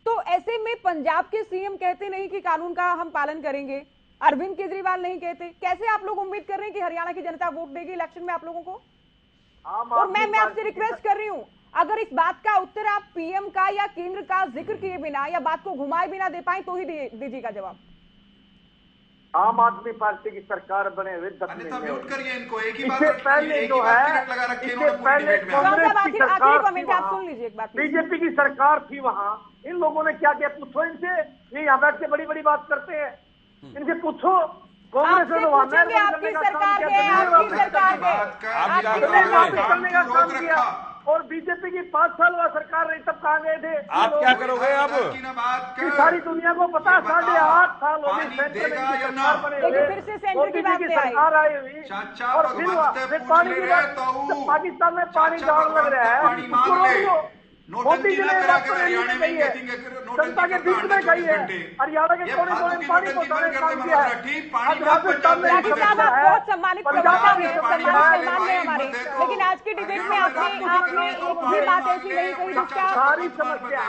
तो ऐसे में पंजाब के CM कहते नहीं कि कानून का हम पालन करेंगे, अरविंद केजरीवाल नहीं कहते, कैसे आप लोग उम्मीद कर रहे हैं कि हरियाणा की जनता वोट देगी इलेक्शन में आप लोगों को? और मैं आपसे रिक्वेस्ट कर रही हूं, अगर इस बात का उत्तर आप PM का या केंद्र का जिक्र किए बिना या बात को घुमाए बिना दे पाए तो ही दीजिएगा जवाब। आम आदमी पार्टी की सरकार बने हुए 10 महीने म्यूट करिए इनको, एक ही बात पहले जो है, इससे पहले कांग्रेस की सरकार थी वहां, बीजेपी की सरकार थी वहां, इन लोगों ने क्या किया पूछो इनसे। ये यहाँ बैठ के बड़ी बड़ी बात करते हैं, इनसे पूछो। कांग्रेस ने आपकी सरकार करने का काम किया, और बीजेपी की 5 साल बाद सरकार रही, तब कहाँ गए थे? आप क्या करोगे अब? सारी दुनिया को पता, 8.5 साल हो गए फिर से सेंटर की बात सरकार आई हुई, और फिर पानी की पाकिस्तान में पानी जान लग रहा है। मोदी जी ने जनता के बीच में कही है, हरियाणा के कोने कोने में पानी पहुंचाने का काम किया है। आज राजस्थान में बहुत सम्मानित हमारे, लेकिन आज की डिबेट में आपने एक भी बात ऐसी नहीं कही जिसका सारी समस्या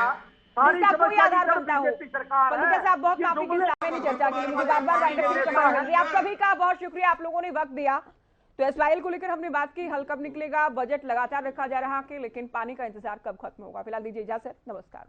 जिसका कोई आधार बनता हो। पंडित साहब बहुत काफी के सामने चर्चा की, मुझे बार-बार आप सभी का बहुत शुक्रिया, आप लोगों ने वक्त दिया। तो एसवाईएल को लेकर हमने बात की, हल कब निकलेगा, बजट लगातार रखा जा रहा है, लेकिन पानी का इंतजार कब खत्म होगा। फिलहाल दीजिए इजाजत, नमस्कार।